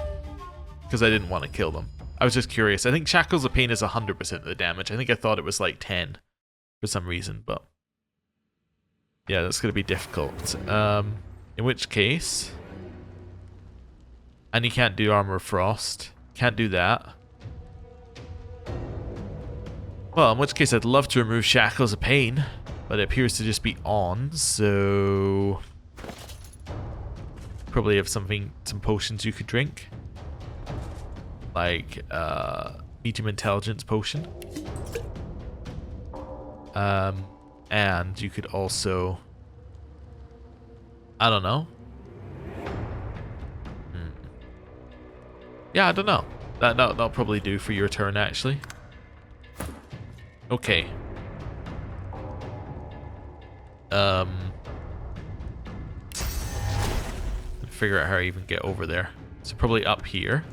Speaker 1: Because I didn't want to kill them. I was just curious. I think Shackles of Pain is 100% of the damage. I think I thought it was like 10 for some reason, but... yeah, that's going to be difficult. In which case... And you can't do Armor of Frost. Can't do that. Well, in which case I'd love to remove Shackles of Pain, but it appears to just be on, so... Probably have some potions you could drink. Like, medium intelligence potion. And you could also... I don't know. Yeah, I don't know. That'll probably do for your turn, actually. Okay. Figure out how I even get over there. So probably up here.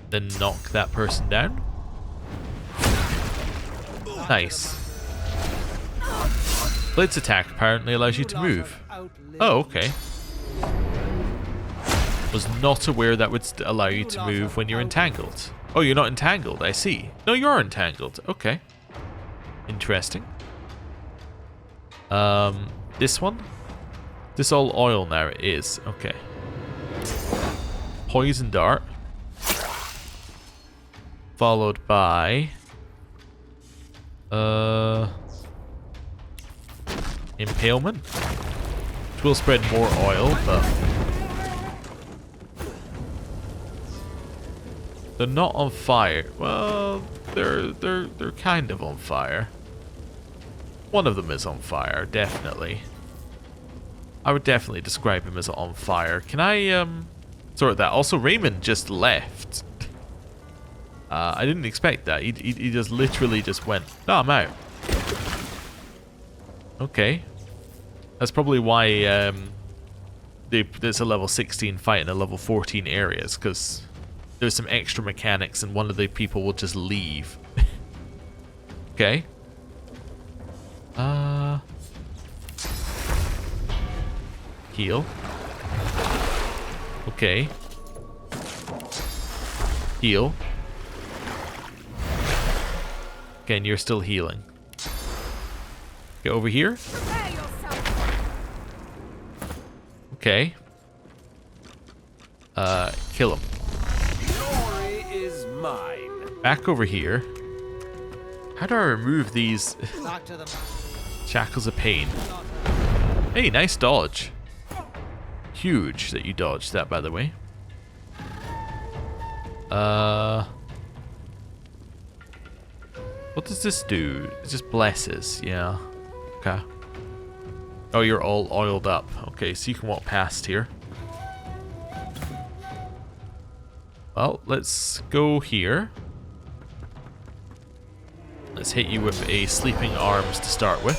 Speaker 1: Then knock that person down. Nice. Blitz attack apparently allows you to move. Oh, okay. Was not aware that would allow you to move when you're entangled. Oh, you're not entangled, I see. No, you are entangled. Okay. Interesting. This one? This all oil now, it is. Okay. Poison dart. Followed by... Impalement. Which will spread more oil, but... They're not on fire. Well, they're kind of on fire. One of them is on fire, definitely. I would definitely describe him as on fire. Can I sort that? Also, Raymond just left. I didn't expect that. He just literally just went, no, I'm out. Okay. That's probably why there's a level 16 fight in a level 14 areas, because there's some extra mechanics and one of the people will just leave. Okay. Heal. Okay. Heal. Okay, and you're still healing. Get over here. Okay. Kill him.
Speaker 3: Glory is mine.
Speaker 1: Back over here. How do I remove these shackles of pain? Hey, nice dodge. Huge that you dodged that, by the way. What does this do? It just blesses, yeah. Okay. Oh, you're all oiled up. Okay, so you can walk past here. Well, let's go here. Let's hit you with a sleeping arms to start with.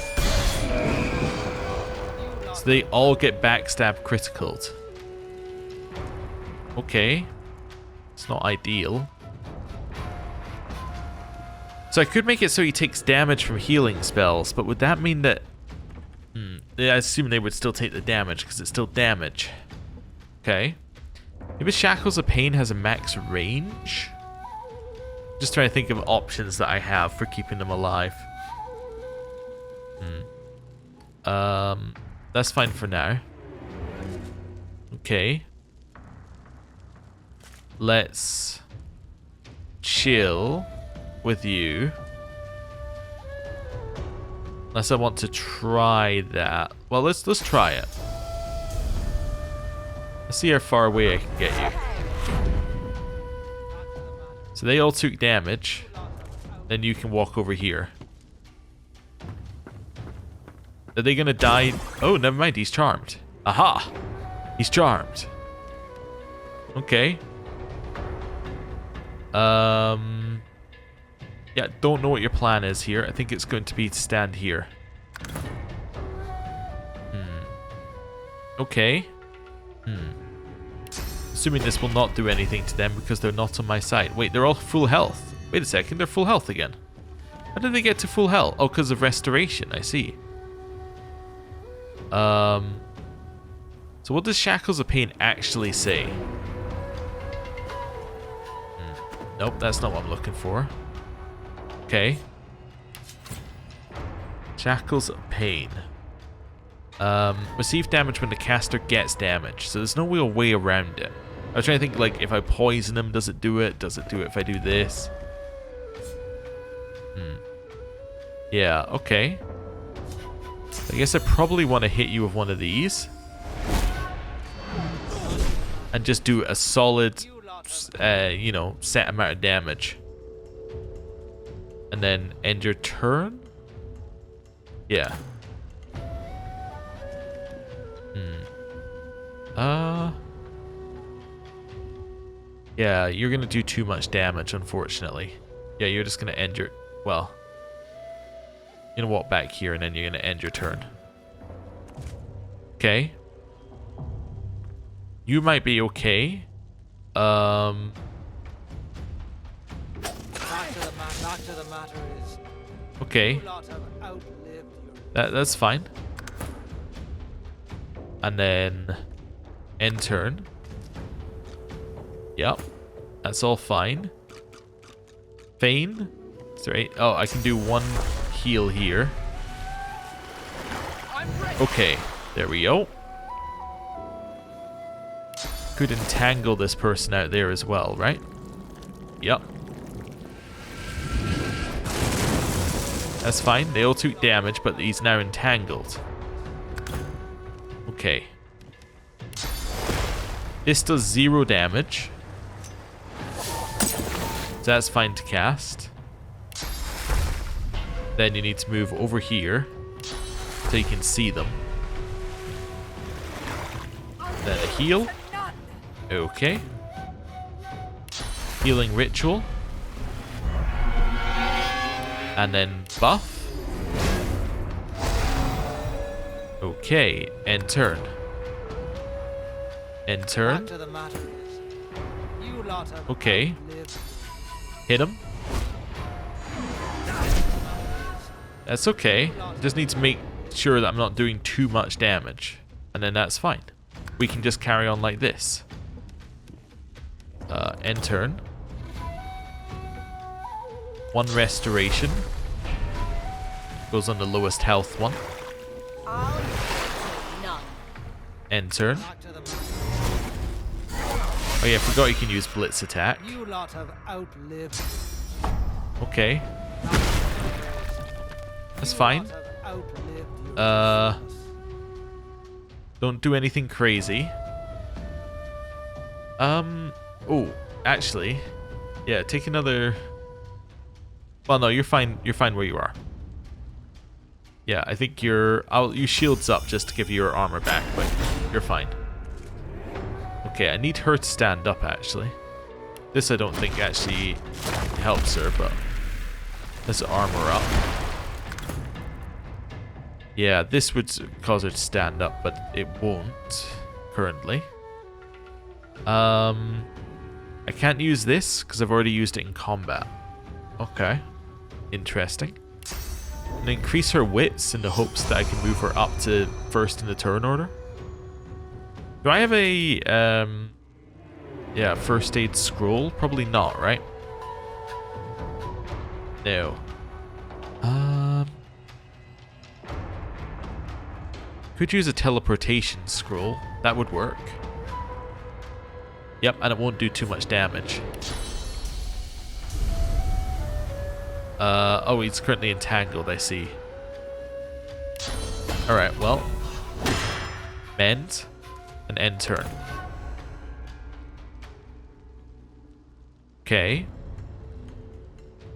Speaker 1: So they all get backstab criticaled. Okay. It's not ideal. So I could make it so he takes damage from healing spells, but would that mean that... I assume they would still take the damage, because it's still damage. Okay. Maybe Shackles of Pain has a max range? Just trying to think of options that I have for keeping them alive. That's fine for now. Okay. Let's chill with you. Unless I want to try that. Well, let's try it. Let's see how far away I can get you. So they all took damage. Then you can walk over here. Are they gonna die? Oh, never mind. He's charmed. Aha! He's charmed. Okay. Yeah, don't know what your plan is here. I think it's going to be to stand here. Okay. Assuming this will not do anything to them because they're not on my side. Wait, they're all full health. Wait a second, they're full health again. How did they get to full health? Oh, because of restoration, I see. So what does Shackles of Pain actually say? Nope, that's not what I'm looking for. Okay. Shackles of Pain. Receive damage when the caster gets damage. So there's no real way around it. I was trying to think, like, if I poison him, does it do it? Does it do it if I do this? Yeah, okay. I guess I probably want to hit you with one of these. And just do a solid, you know, set amount of damage. And then end your turn? Yeah. Yeah, you're gonna do too much damage, unfortunately. Yeah, you're just gonna end your... Well... You're gonna walk back here and then you're gonna end your turn. Okay. You might be okay.
Speaker 9: Back to the matter is,
Speaker 1: Okay.
Speaker 9: you lot have outlived your
Speaker 1: That's fine. And then end turn. Yep. That's all fine. Feign. Is there eight? Oh, I can do one heal here. Okay. There we go. Could entangle this person out there as well, right? Yep. That's fine. They all took damage, but he's now entangled. Okay. This does 0 damage. So that's fine to cast. Then you need to move over here so you can see them. Then a heal. Okay. Healing ritual. And then buff. Okay, end turn. End turn.
Speaker 9: back to the matter is, you lot have
Speaker 1: Okay.
Speaker 9: outlived
Speaker 1: Hit him. That's okay. Just need to make sure that I'm not doing too much damage. And then that's fine. We can just carry on like this. End turn. 1 restoration. Goes on the lowest health one. End turn.
Speaker 9: back to the matter.
Speaker 1: Oh yeah, I forgot you can use blitz attack.
Speaker 9: You lot have outlived.
Speaker 1: Okay. That's fine.
Speaker 9: Have outlived your
Speaker 1: Don't do anything crazy. Oh, actually, yeah, take another. Well, no, you're fine. You're fine where you are. Yeah, I think I'll use shields up just to give you your armor back, but you're fine. Okay, I need her to stand up, actually. This I don't think actually helps her, but let's armor up. Yeah, this would cause her to stand up, but it won't currently. I can't use this because I've already used it in combat. Okay, interesting. And increase her wits in the hopes that I can move her up to first in the turn order. Do I have a yeah, first aid scroll? Probably not, right? No. Could use a teleportation scroll. That would work. Yep, and it won't do too much damage. Oh, he's currently entangled, I see. Alright, well. Mend. And end turn. Okay.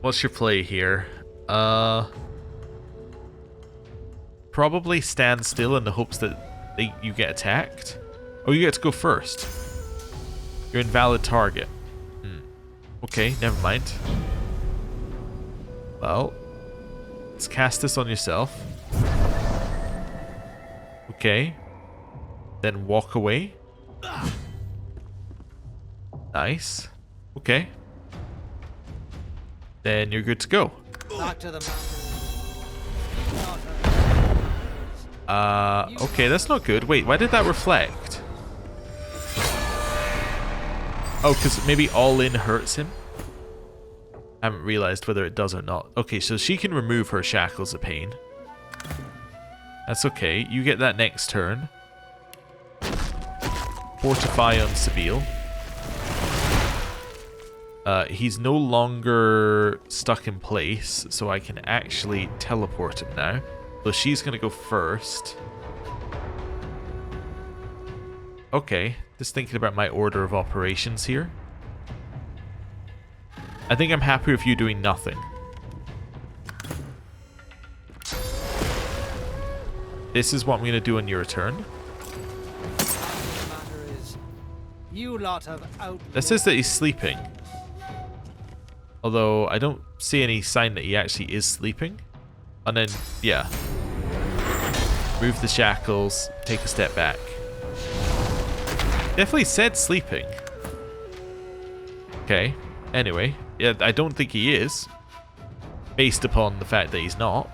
Speaker 1: What's your play here? Probably stand still in the hopes that you get attacked. Oh, you get to go first. You're invalid target. Okay, never mind. Well, let's cast this on yourself. Okay. Then walk away. Nice. Okay. Then you're good to go.
Speaker 9: back to the matter.
Speaker 1: Okay, that's not good. Wait, why did that reflect? Oh, because maybe all in hurts him? I haven't realized whether it does or not. Okay, so she can remove her shackles of pain. That's okay. You get that next turn. Fortify on Sabile. He's no longer stuck in place, so I can actually teleport him now. So she's going to go first. Okay, just thinking about my order of operations here. I think I'm happy with you doing nothing. This is what I'm going to do on your turn.
Speaker 9: You lot have
Speaker 1: That says that he's sleeping. Although, I don't see any sign that he actually is sleeping. And then, yeah. Move the shackles, take a step back. Definitely said sleeping. Okay, anyway. Yeah, I don't think he is. Based upon the fact that he's not.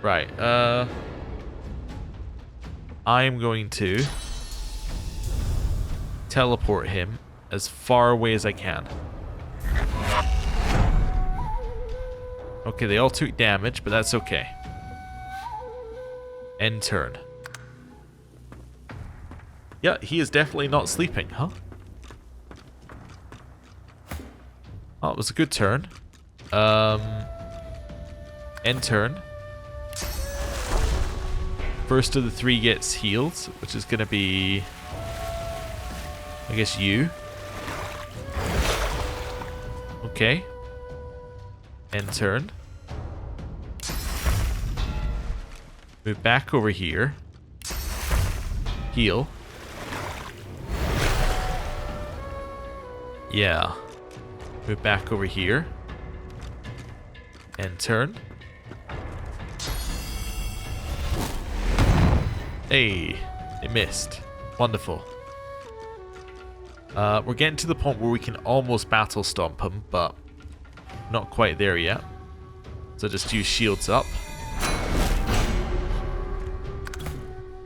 Speaker 1: Right, I'm going to teleport him as far away as I can. Okay, they all took damage, but that's okay. End turn. Yeah, he is definitely not sleeping, huh? Oh, it was a good turn. End turn. First of the three gets healed, which is going to be, I guess, you. Okay. End turn. Move back over here. Heal. Yeah. Move back over here. End turn. Hey, it missed. Wonderful. We're getting to the point where we can almost battle stomp him, but not quite there yet. So just use shields up.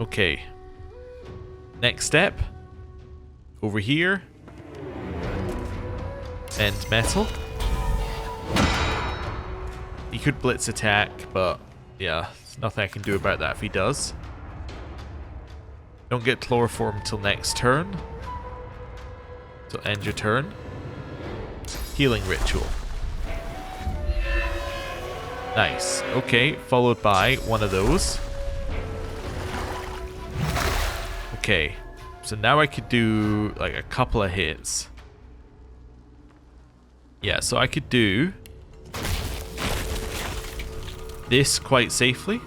Speaker 1: Okay. Next step. Over here. End metal. He could blitz attack, but yeah, there's nothing I can do about that if he does. Don't get chloroform until next turn. So end your turn. Healing ritual. Nice. Okay, followed by one of those. Okay. So now I could do like a couple of hits. Yeah, so I could do this quite safely.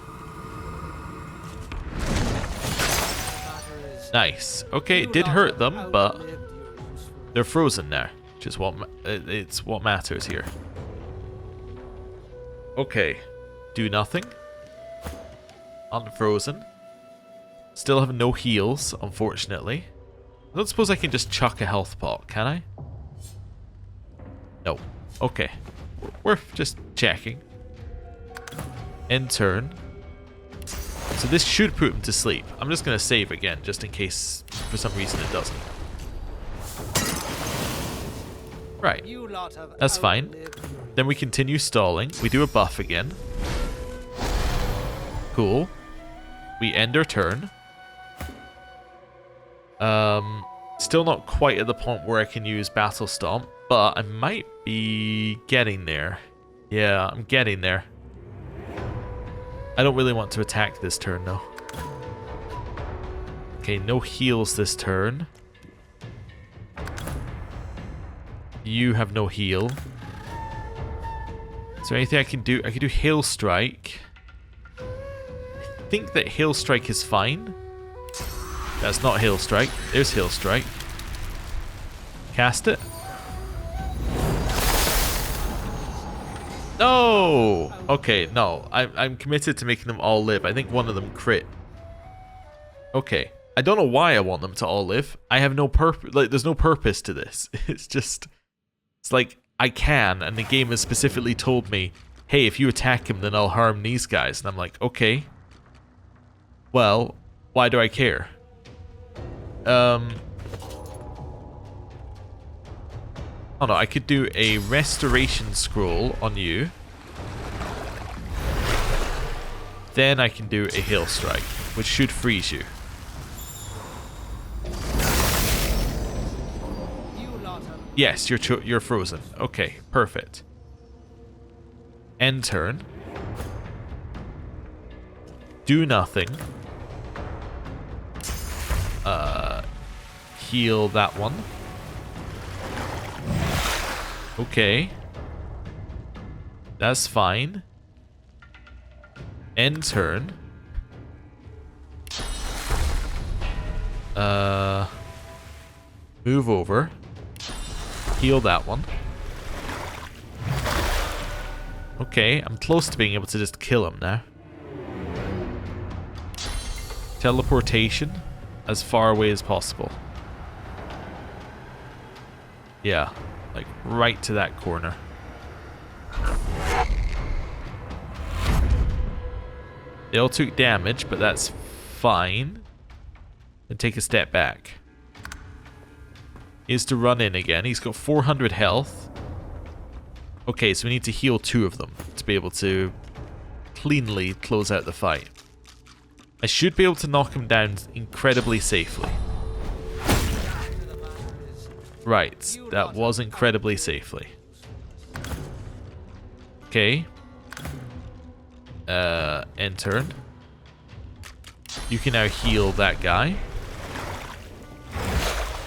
Speaker 1: Nice. Okay, it did hurt them, but they're frozen now, which is it's what matters here. Okay, do nothing. Unfrozen. Still have no heals, unfortunately. I don't suppose I can just chuck a health pot, can I? No. Okay. Worth just checking. End turn. So this should put him to sleep. I'm just going to save again, just in case for some reason it doesn't. Right. That's fine. Then we continue stalling. We do a buff again. Cool. We end our turn. Still not quite at the point where I can use Battle Stomp, but I might be getting there. Yeah, I'm getting there. I don't really want to attack this turn, though. Okay, no heals this turn. You have no heal. Is there anything I can do? I can do Hail Strike. I think that Hail Strike is fine. That's not Hail Strike. There's Hail Strike. Cast it. No! Okay, no. I'm committed to making them all live. I think one of them crit. Okay. I don't know why I want them to all live. I have no purpose. Like, there's no purpose to this. It's just... It's like, I can, and the game has specifically told me, hey, if you attack him, then I'll harm these guys. And I'm like, okay. Well, why do I care? Oh no, I could do a restoration scroll on you. then I can do a hail strike, which should freeze you. Yes, you're frozen. Okay, perfect. End turn. Do nothing. Heal that one. Okay. That's fine. End turn. Move over. Heal that one. Okay, I'm close to being able to just kill him now. Teleportation as far away as possible. Yeah, like right to that corner. They all took damage, but that's fine. And take a step back. He has to run in again. He's got 400 health. Okay, so we need to heal 2 of them to be able to cleanly close out the fight. I should be able to knock him down incredibly safely. Right, that was incredibly safely. Okay. End turn. You can now heal that guy.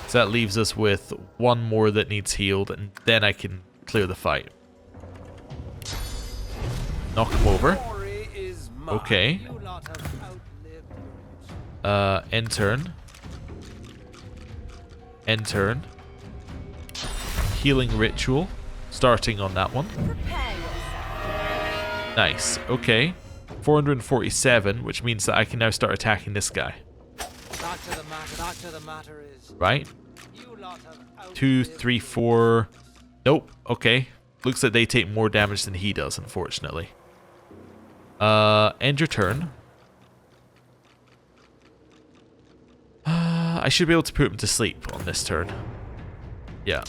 Speaker 1: So that leaves us with 1 more that needs healed, and then I can clear the fight. Knock him over. Okay. End turn. End turn. Healing ritual. Starting on that one. Nice. Okay. 447, which means that I can now start attacking this guy. Right. 2, 3, 4. Nope. Okay. Looks like they take more damage than he does, unfortunately. End your turn. I should be able to put him to sleep on this turn. Yeah.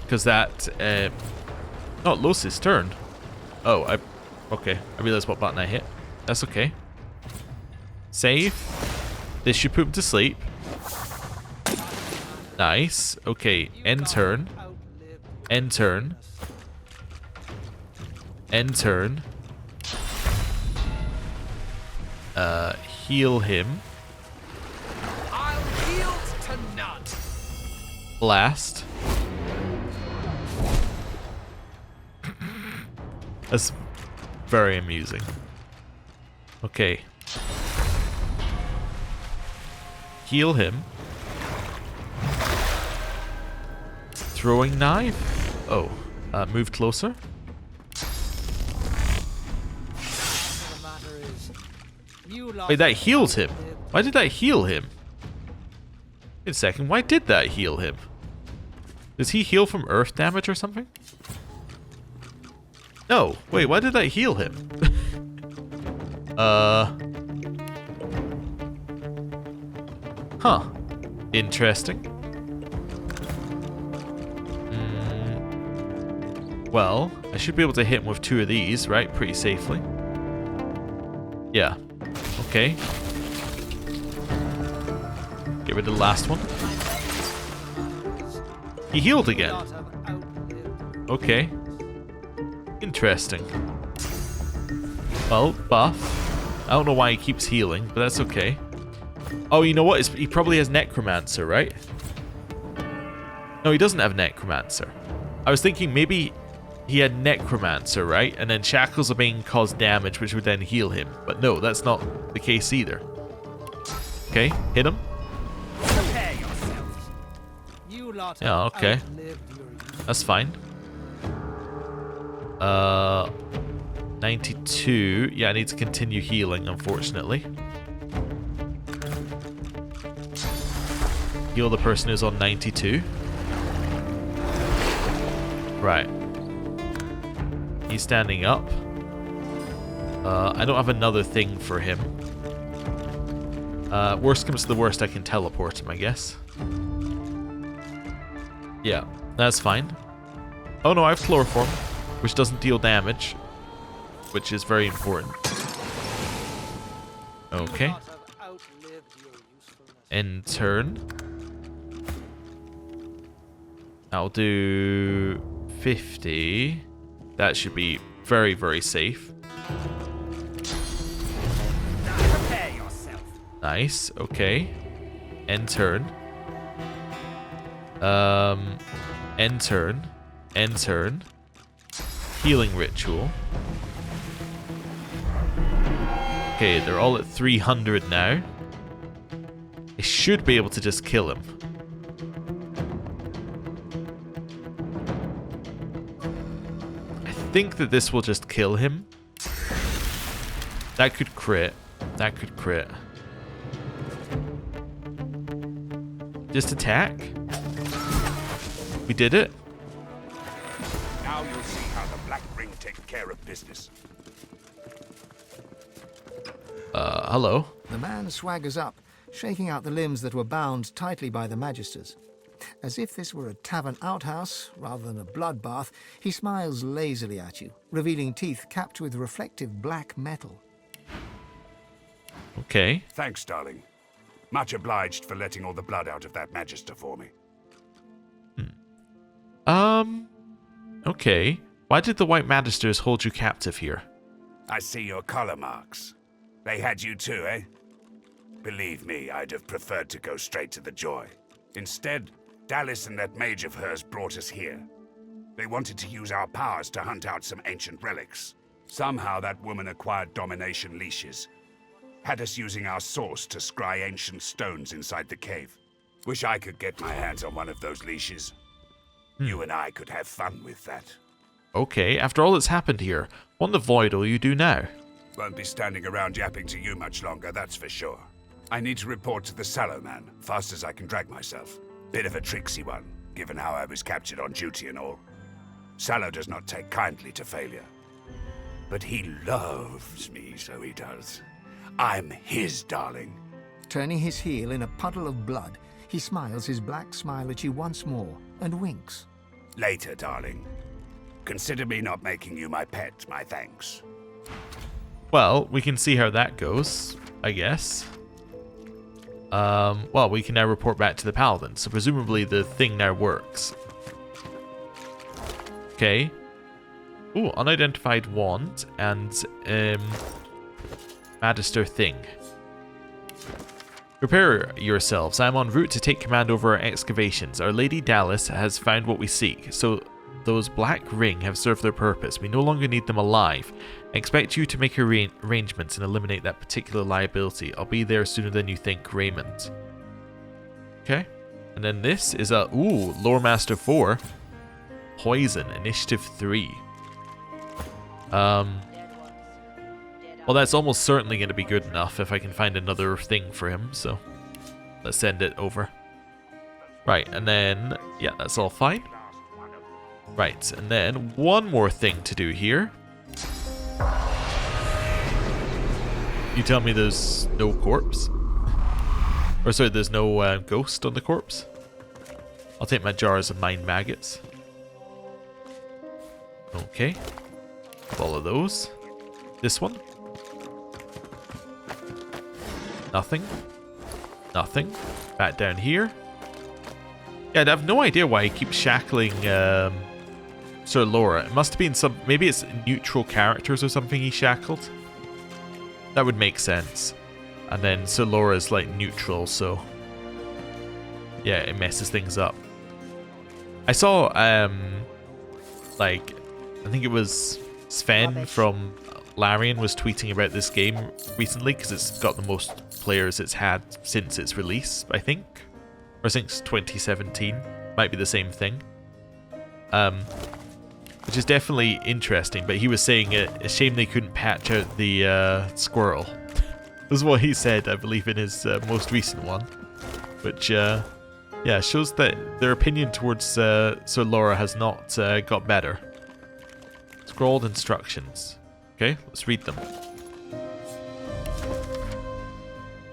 Speaker 1: Because that... not Los's turn. Oh, okay. I realized what button I hit. That's okay. Save. This should put him to sleep. Nice. Okay, end turn. End turn. End turn. Heal him.
Speaker 7: I'll yield to none.
Speaker 1: Blast. That's very amusing. Okay. Heal him. Throwing knife? Oh. Move closer. Wait, that heals him. Why did that heal him? Wait a second, why did that heal him? Does he heal from earth damage or something? No. Wait, why did that heal him? Huh. Interesting. Well, I should be able to hit him with 2 of these, right? Pretty safely. Yeah. Okay. Get rid of the last one. He healed again. Okay. Interesting. Well, buff. I don't know why he keeps healing, but that's okay. Oh, you know what? He probably has Necromancer, right? No, he doesn't have Necromancer. I was thinking maybe he had Necromancer, right? And then Shackles of Bane caused damage, which would then heal him. But no, that's not the case either. Okay, hit him. Yeah, okay. That's fine. 92. Yeah, I need to continue healing, unfortunately. Heal the person who's on 92. Right. He's standing up. I don't have another thing for him. Worst comes to the worst, I can teleport him, I guess. Yeah, that's fine. Oh no, I have chloroform, which doesn't deal damage, which is very important. Okay. End turn. I'll do 50. That should be very, very safe.
Speaker 3: Prepare yourself.
Speaker 1: Nice. Okay. End turn. End turn. End turn. Healing ritual. Okay, they're all at 300 now. I should be able to just kill him. I think that this will just kill him. That could crit. That could crit. Just attack. We did it.
Speaker 10: Now you'll see how the Black Ring take care of business.
Speaker 1: Hello.
Speaker 2: The man swaggers up, shaking out the limbs that were bound tightly by the Magisters. As if this were a tavern outhouse rather than a bloodbath, he smiles lazily at you, revealing teeth capped with reflective black metal.
Speaker 1: Okay.
Speaker 10: Thanks, darling. Much obliged for letting all the blood out of that Magister for me.
Speaker 1: Okay. Why did the White Magisters hold you captive here?
Speaker 10: I see your collar marks. They had you too, eh? Believe me, I'd have preferred to go straight to the Joy. Instead, Dallas and that mage of hers brought us here. They wanted to use our powers to hunt out some ancient relics. Somehow that woman acquired domination leashes. Had us using our source to scry ancient stones inside the cave. Wish I could get my hands on one of those leashes. You and I could have fun with that.
Speaker 1: Okay, after all that's happened here, what in the void will you do now?
Speaker 10: Won't be standing around yapping to you much longer, that's for sure. I need to report to the Sallow Man, fast as I can drag myself. Bit of a tricksy one, given how I was captured on duty and all. Sallow does not take kindly to failure. But he loves me, so he does. I'm his darling.
Speaker 2: Turning his heel in a puddle of blood, he smiles his black smile at you once more and winks.
Speaker 10: Later, darling. Consider me not making you my pet, my thanks.
Speaker 1: Well, we can see how that goes, I guess. Well, we can now report back to the Paladin, so presumably the thing now works. Okay. Ooh, unidentified wand and Magister thing. Prepare yourselves. I am en route to take command over our excavations. Our Lady Dallas has found what we seek, so those Black Ring have served their purpose. We no longer need them alive. I expect you to make arrangements and eliminate that particular liability. I'll be there sooner than you think, Raymond. Okay. And then this is a... Ooh, Lore Master 4. Poison, Initiative 3. Well, that's almost certainly going to be good enough if I can find another thing for him, so let's send it over. Right, and then, yeah, that's all fine. Right, and then one more thing to do here. You tell me there's no corpse? Or sorry, there's no ghost on the corpse? I'll take my jars of mind maggots. Okay. Follow those. This one. Nothing. Nothing. Back down here. Yeah, I have no idea why he keeps shackling Sir Laura. It must have been some... Maybe it's neutral characters or something he shackled. That would make sense. And then Sir Laura's like neutral, so... Yeah, it messes things up. I saw, like... I think it was Sven from Larian was tweeting about this game recently because it's got the most players it's had since its release, I think. Or since 2017. Might be the same thing. Which is definitely interesting, but he was saying a shame they couldn't patch out the squirrel. This is what he said, I believe, in his most recent one. Which, yeah, shows that their opinion towards Sir Laura has not got better. Scrolled instructions. Okay, let's read them.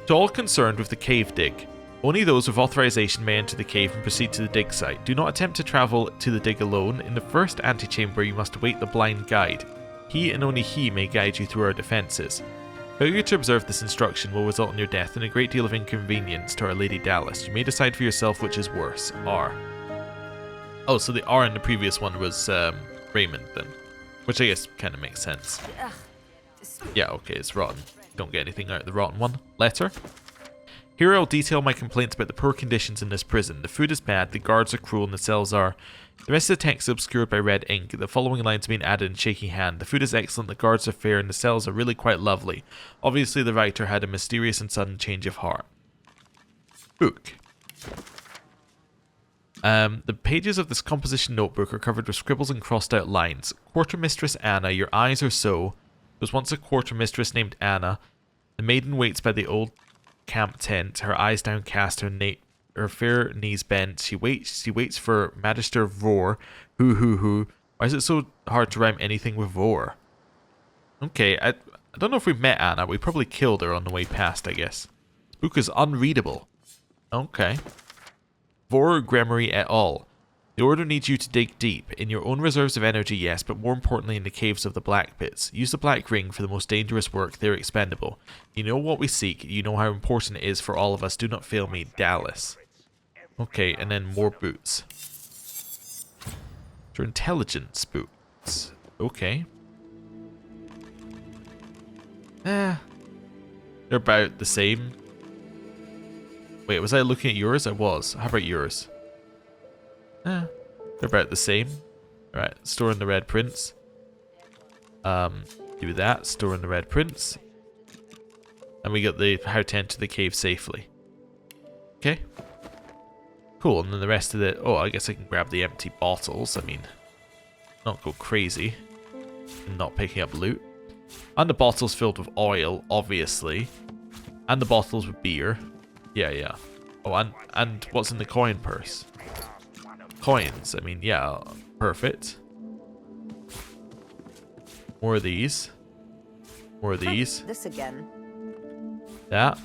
Speaker 1: To all concerned with the cave dig, only those with authorization may enter the cave and proceed to the dig site. Do not attempt to travel to the dig alone. In the first antechamber, you must await the blind guide. He and only he may guide you through our defenses. Failure to observe this instruction will result in your death and a great deal of inconvenience to Our Lady Dallas. You may decide for yourself which is worse. R. Oh, so the R in the previous one was Raymond then. Which I guess kind of makes sense. Yeah, okay, it's rotten. Don't get anything out of the rotten one. Letter. Here I'll detail my complaints about the poor conditions in this prison. The food is bad, the guards are cruel, and the cells are... The rest of the text is obscured by red ink. The following lines have been added in shaky hand. The food is excellent, the guards are fair, and the cells are really quite lovely. Obviously the writer had a mysterious and sudden change of heart. Book. The pages of this composition notebook are covered with scribbles and crossed out lines. Quartermistress Anna, your eyes are so. There was once a quartermistress named Anna. The maiden waits by the old camp tent, her eyes downcast, her fair knees bent. She waits for Magister Vor. Who. Why is it so hard to rhyme anything with Vor? Okay, I don't know if we've met Anna. We probably killed her on the way past, I guess. This book is unreadable. Okay. Vor Gremory et al. The Order needs you to dig deep. In your own reserves of energy, yes, but more importantly in the caves of the Black Pits. Use the Black Ring for the most dangerous work. They're expendable. You know what we seek. You know how important it is for all of us. Do not fail me, Dallas. Okay, and then more boots. Your intelligence boots. Okay. They're about the same. Wait, was I looking at yours? I was. How about yours? They're about the same. Alright, store in the Red Prince. Do that. Store in the Red Prince. And we got the how to enter the cave safely. Okay. Cool, and then the rest of the... Oh, I guess I can grab the empty bottles. I mean, not go crazy. And not picking up loot. And the bottles filled with oil, obviously. And the bottles with beer. Yeah. Oh, and what's in the coin purse? Coins. I mean, yeah, perfect. More of these. More of these.
Speaker 4: This again.
Speaker 1: That.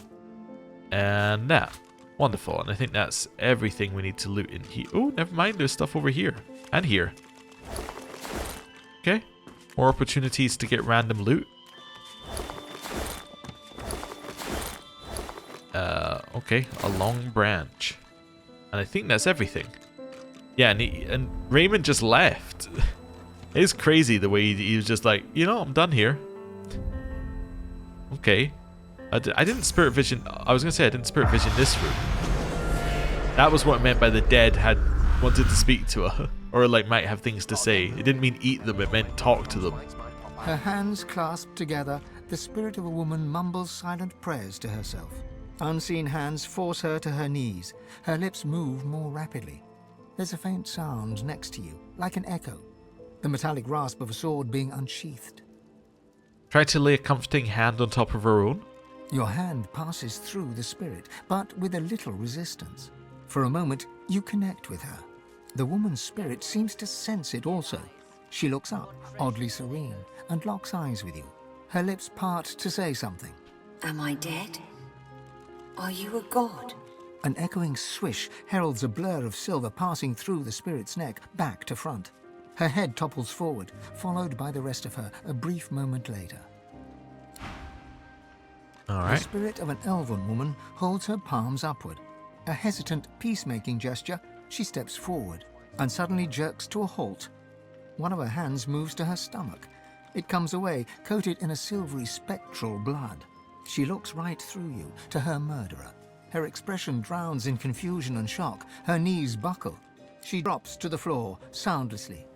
Speaker 1: And that. Wonderful. And I think that's everything we need to loot in here. Oh, never mind. There's stuff over here. And here. Okay. More opportunities to get random loot. Okay. A long branch. And I think that's everything. Yeah, and Raymond just left. It's crazy the way he was just like, you know, I'm done here. Okay. I didn't spirit vision. I was going to say I didn't spirit vision this room. That was what it meant by the dead had wanted to speak to her. Or like might have things to say. It didn't mean eat them, it meant talk to them.
Speaker 2: Her hands clasped together, the spirit of a woman mumbles silent prayers to herself. Unseen hands force her to her knees. Her lips move more rapidly. There's a faint sound next to you, like an echo. The metallic rasp of a sword being unsheathed.
Speaker 1: Try to lay a comforting hand on top of her own.
Speaker 2: Your hand passes through the spirit, but with a little resistance. For a moment, you connect with her. The woman's spirit seems to sense it also. She looks up, oddly serene, and locks eyes with you. Her lips part to say something.
Speaker 11: Am I dead? Are you a god?
Speaker 2: An echoing swish heralds a blur of silver passing through the spirit's neck, back to front. Her head topples forward, followed by the rest of her a brief moment later.
Speaker 1: Alright.
Speaker 2: The spirit of an elven woman holds her palms upward. A hesitant, peacemaking gesture, she steps forward and suddenly jerks to a halt. One of her hands moves to her stomach. It comes away, coated in a silvery spectral blood. She looks right through you, to her murderer. Her expression drowns in confusion and shock. Her knees buckle. She drops to the floor, soundlessly.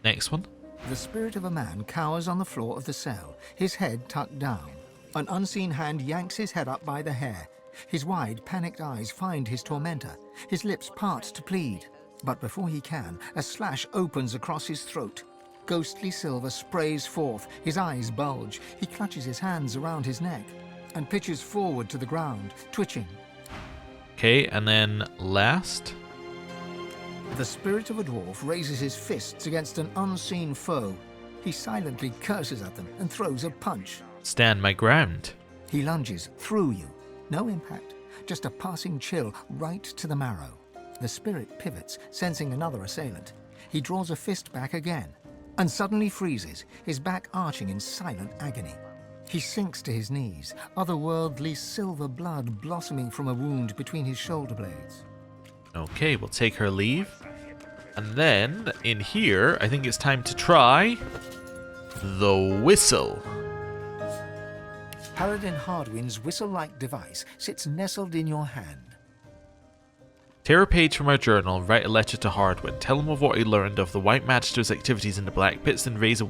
Speaker 1: Next one.
Speaker 2: The spirit of a man cowers on the floor of the cell, his head tucked down. An unseen hand yanks his head up by the hair. His wide, panicked eyes find his tormentor. His lips part to plead. But before he can, a slash opens across his throat. Ghostly silver sprays forth. His eyes bulge. He clutches his hands around his neck and pitches forward to the ground, twitching.
Speaker 1: Okay, and then last.
Speaker 2: The spirit of a dwarf raises his fists against an unseen foe. He silently curses at them and throws a punch.
Speaker 1: Stand my ground.
Speaker 2: He lunges through you. No impact, just a passing chill right to the marrow. The spirit pivots, sensing another assailant. He draws a fist back again, and suddenly freezes, his back arching in silent agony. He sinks to his knees, otherworldly silver blood blossoming from a wound between his shoulder blades.
Speaker 1: Okay, we'll take her leave. And then, in here, I think it's time to try the whistle.
Speaker 2: Paladin Hardwin's whistle-like device sits nestled in your hand.
Speaker 1: Tear a page from our journal and write a letter to Hardwin. Tell him of what he learned of the White Magisters' activities in the Black Pits, and raise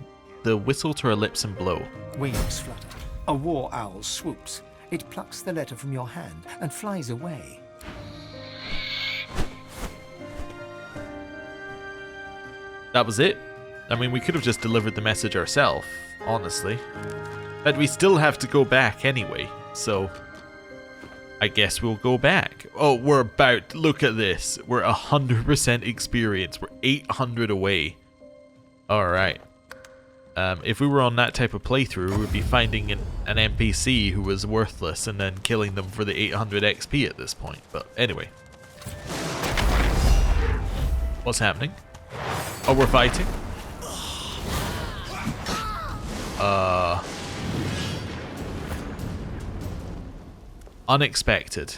Speaker 1: the whistle to her lips and blow.
Speaker 2: Wings flutter. A war owl swoops. It plucks the letter from your hand and flies away.
Speaker 1: That was it. I mean, we could have just delivered the message ourselves, honestly. But we still have to go back anyway, so I guess we'll go back. Oh, we're about, look at this. We're 100% experienced. We're 800 away. Alright. If we were on that type of playthrough, we would be finding an NPC who was worthless and then killing them for the 800 XP at this point. But anyway. What's happening? Oh, we're fighting? Unexpected.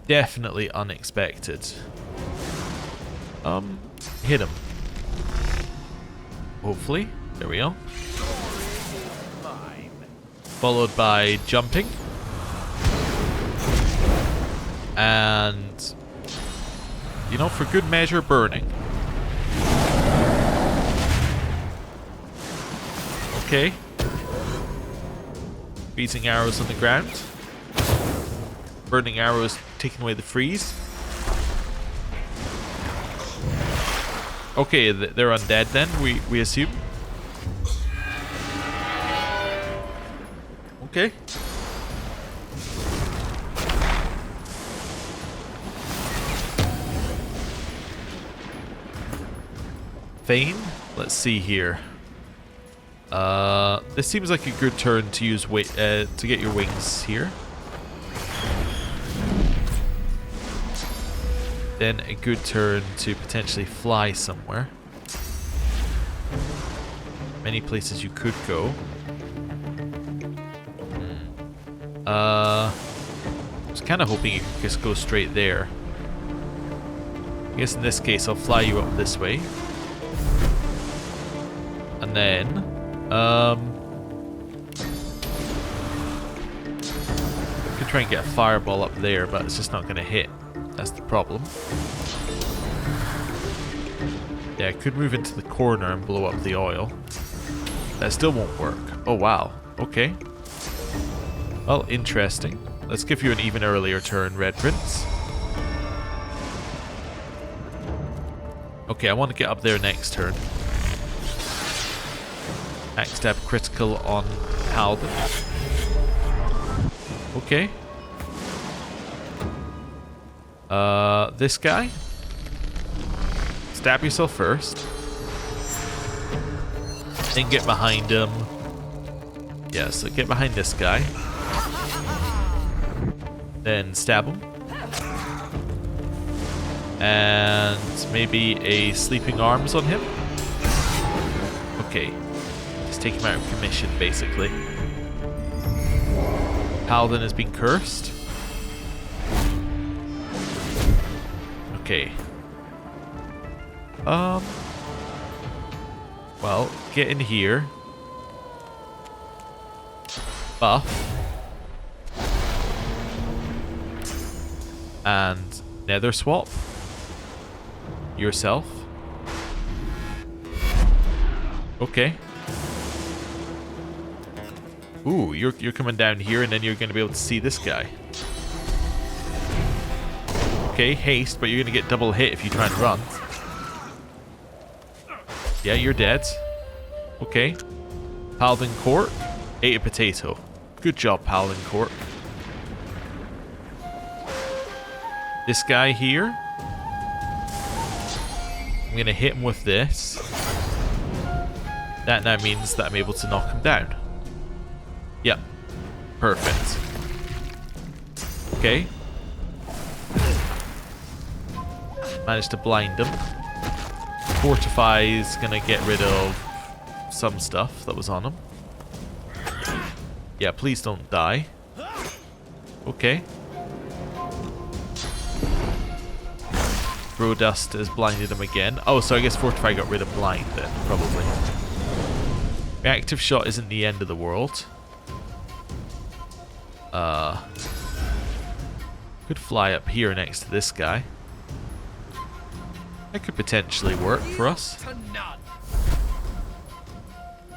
Speaker 1: Definitely unexpected. Hit him. Hopefully. There we go. Followed by jumping. And, you know, for good measure, burning. Okay. Freezing arrows on the ground. Burning arrows taking away the freeze. Okay, they're undead then, we assume. Okay. Fane? Let's see here. This seems like a good turn to use to get your wings here. Then a good turn to potentially fly somewhere. Many places you could go. I was kind of hoping you could just go straight there. I guess in this case I'll fly you up this way. And then I could try and get a fireball up there, but it's just not going to hit. That's the problem. Yeah, I could move into the corner and blow up the oil. That still won't work. Oh, wow. Okay. Well, interesting. Let's give you an even earlier turn, Red Prince. Okay, I want to get up there next turn. Backstab critical on Halden. Okay. This guy. Stab yourself first. Then get behind him. Yeah, so get behind this guy. Then stab him. And maybe a sleeping arms on him. Okay. Just take him out of commission, basically. Paladin has been cursed. Okay. Well, get in here. Buff. And nether swap. Yourself. Okay. Ooh, you're coming down here, and then you're going to be able to see this guy. Okay, haste, but you're going to get double hit if you try and run. Yeah, you're dead. Okay. Paladin Court. Ate a potato. Good job, Paladin Court. This guy here. I'm going to hit him with this. That now means that I'm able to knock him down. Yep. Perfect. Okay. Managed to blind him. Fortify is going to get rid of some stuff that was on him. Yeah, please don't die. Okay. Throw dust has blinded him again. Oh, so I guess Fortify got rid of blind then, probably. Reactive shot isn't the end of the world. Could fly up here next to this guy. That could potentially work for us.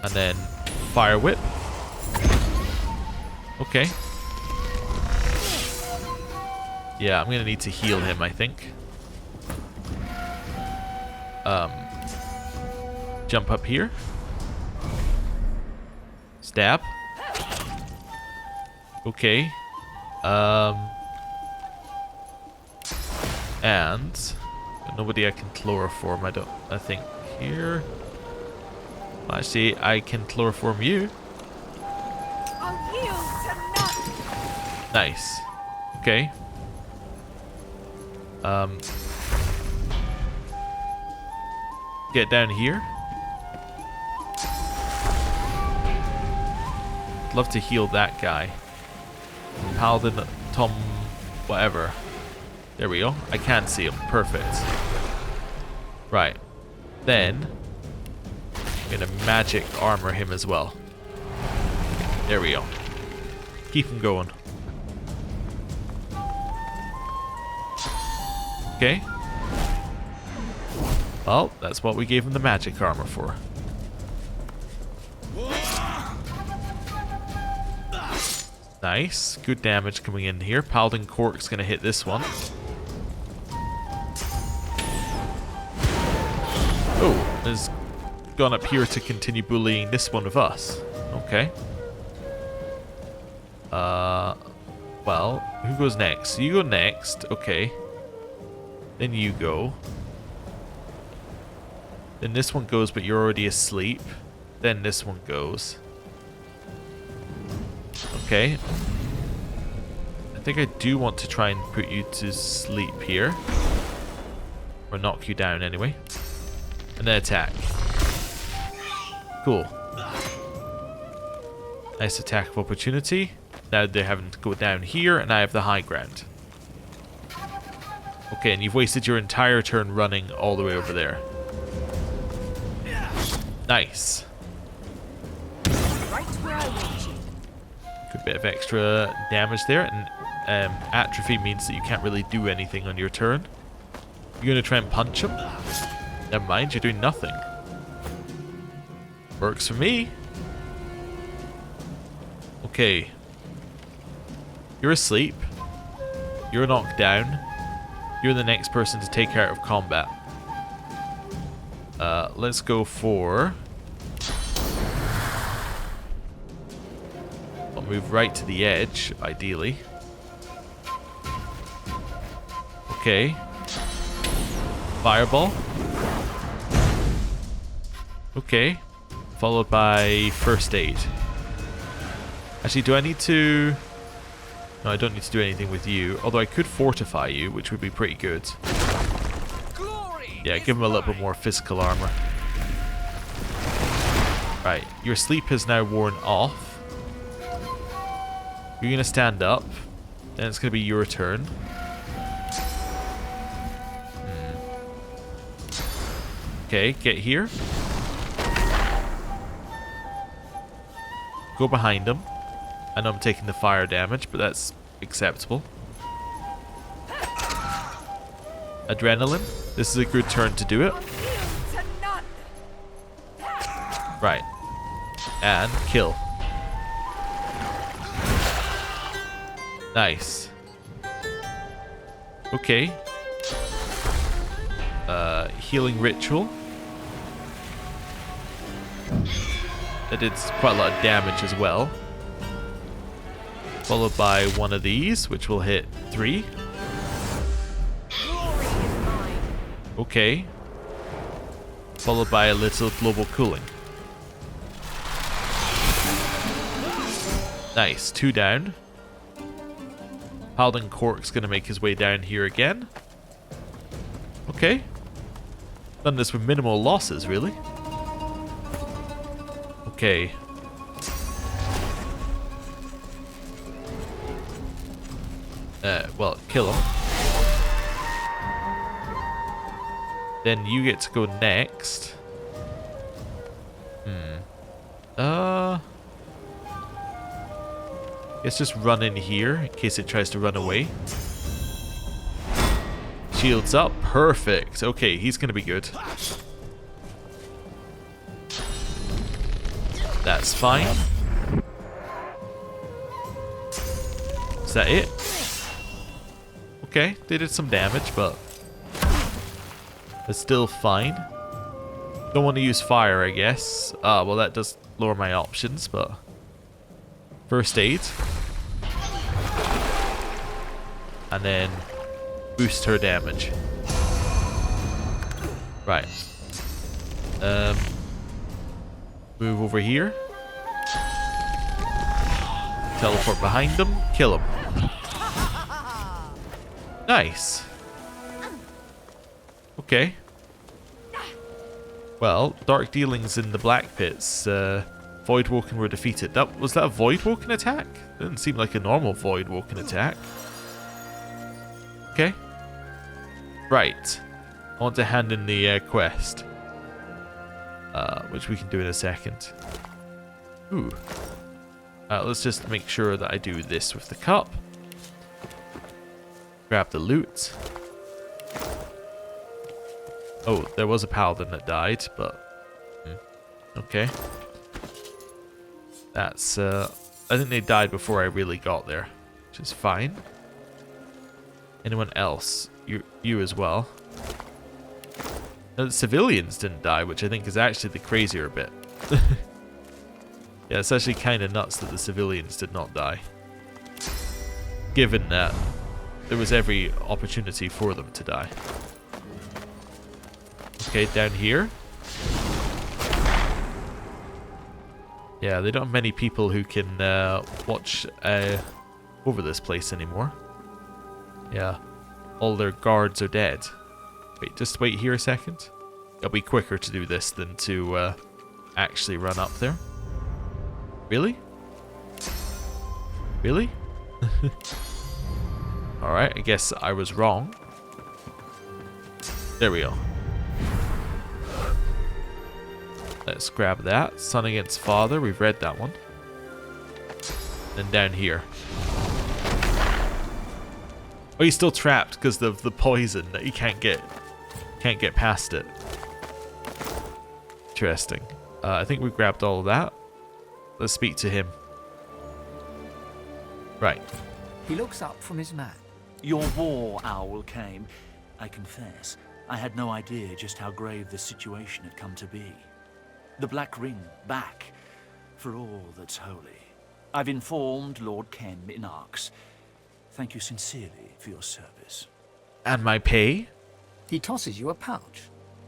Speaker 1: And then Fire Whip. Okay. Yeah, I'm gonna need to heal him, I think. Jump up here. Stab. Okay. And nobody I can chloroform, I think here. Actually, I can chloroform you. Nice. Okay. Get down here. Love to heal that guy. Paladin, Tom, whatever. There we go. I can see him. Perfect. Right. Then I'm gonna magic armor him as well. There we go. Keep him going. Okay. Well, that's what we gave him the magic armor for. Nice. Good damage coming in here. Paladin Cork's gonna hit this one. Oh, has gone up here to continue bullying this one of us. Okay. Well, who goes next? You go next. Okay. Then you go. Then this one goes, but you're already asleep. Then this one goes. Okay. I think I do want to try and put you to sleep here. Or knock you down anyway. And then attack. Cool. Nice attack of opportunity. Now they're having to go down here, and I have the high ground. Okay, and you've wasted your entire turn running all the way over there. Nice.
Speaker 4: Right where I want you.
Speaker 1: Good bit of extra damage there, and atrophy means that you can't really do anything on your turn. You're gonna try and punch him? Never mind, you're doing nothing. Works for me. Okay. You're asleep. You're knocked down. You're the next person to take out of combat. Let's go for... I'll move right to the edge, ideally. Okay. Fireball. Okay. Followed by first aid. Actually, do I need to... No, I don't need to do anything with you. Although I could fortify you, which would be pretty good. Yeah, give him a little bit more physical armor. Right, your sleep has now worn off. You're going to stand up. Then it's going to be your turn. Okay, get here. Go behind him. I know I'm taking the fire damage, but that's acceptable. Adrenaline. This is a good turn to do it. Right. And kill. Nice. Okay. Healing ritual. That did quite a lot of damage as well. Followed by one of these, which will hit 3. Okay. Followed by a little global cooling. Nice. 2 down. Paladin Cork's going to make his way down here again. Okay. Done this with minimal losses, really. Okay. Well, kill him. Then you get to go next. Let's just run in here in case it tries to run away. Shields up. Perfect. Okay, he's gonna be good. That's fine. Is that it? Okay, they did some damage, but it's still fine. Don't want to use fire, I guess. Well, that does lower my options, but first aid. And then boost her damage. Right. Move over here. Teleport behind them. Kill him. Nice. Okay. Well, dark dealings in the black pits. Voidwoken were defeated. Was that a Voidwoken attack? Didn't seem like a normal Voidwoken attack. Okay. Right. I want to hand in the quest. Which we can do in a second. Ooh. Let's just make sure that I do this with the cup. Grab the loot. Oh, there was a paladin that died, but... okay. That's, I think they died before I really got there, which is fine. Anyone else? You as well. No, the civilians didn't die, which I think is actually the crazier bit. Yeah, it's actually kind of nuts that the civilians did not die. Given that there was every opportunity for them to die. Okay, down here. Yeah, they don't have many people who can watch over this place anymore. Yeah, all their guards are dead. Wait, just wait here a second. It'll be quicker to do this than to actually run up there. Really? Really? Alright, I guess I was wrong. There we go. Let's grab that. Son against father, we've read that one. Then down here. Oh, he's still trapped because of the poison that he can't get past it. Interesting. I think we grabbed all of that. Let's speak to him. Right.
Speaker 2: He looks up from his map.
Speaker 12: Your war owl came. I confess, I had no idea just how grave the situation had come to be. The Black Ring back, for all that's holy. I've informed Lord Ken in Arx. Thank you sincerely for your service.
Speaker 1: And my pay?
Speaker 2: He tosses you a pouch.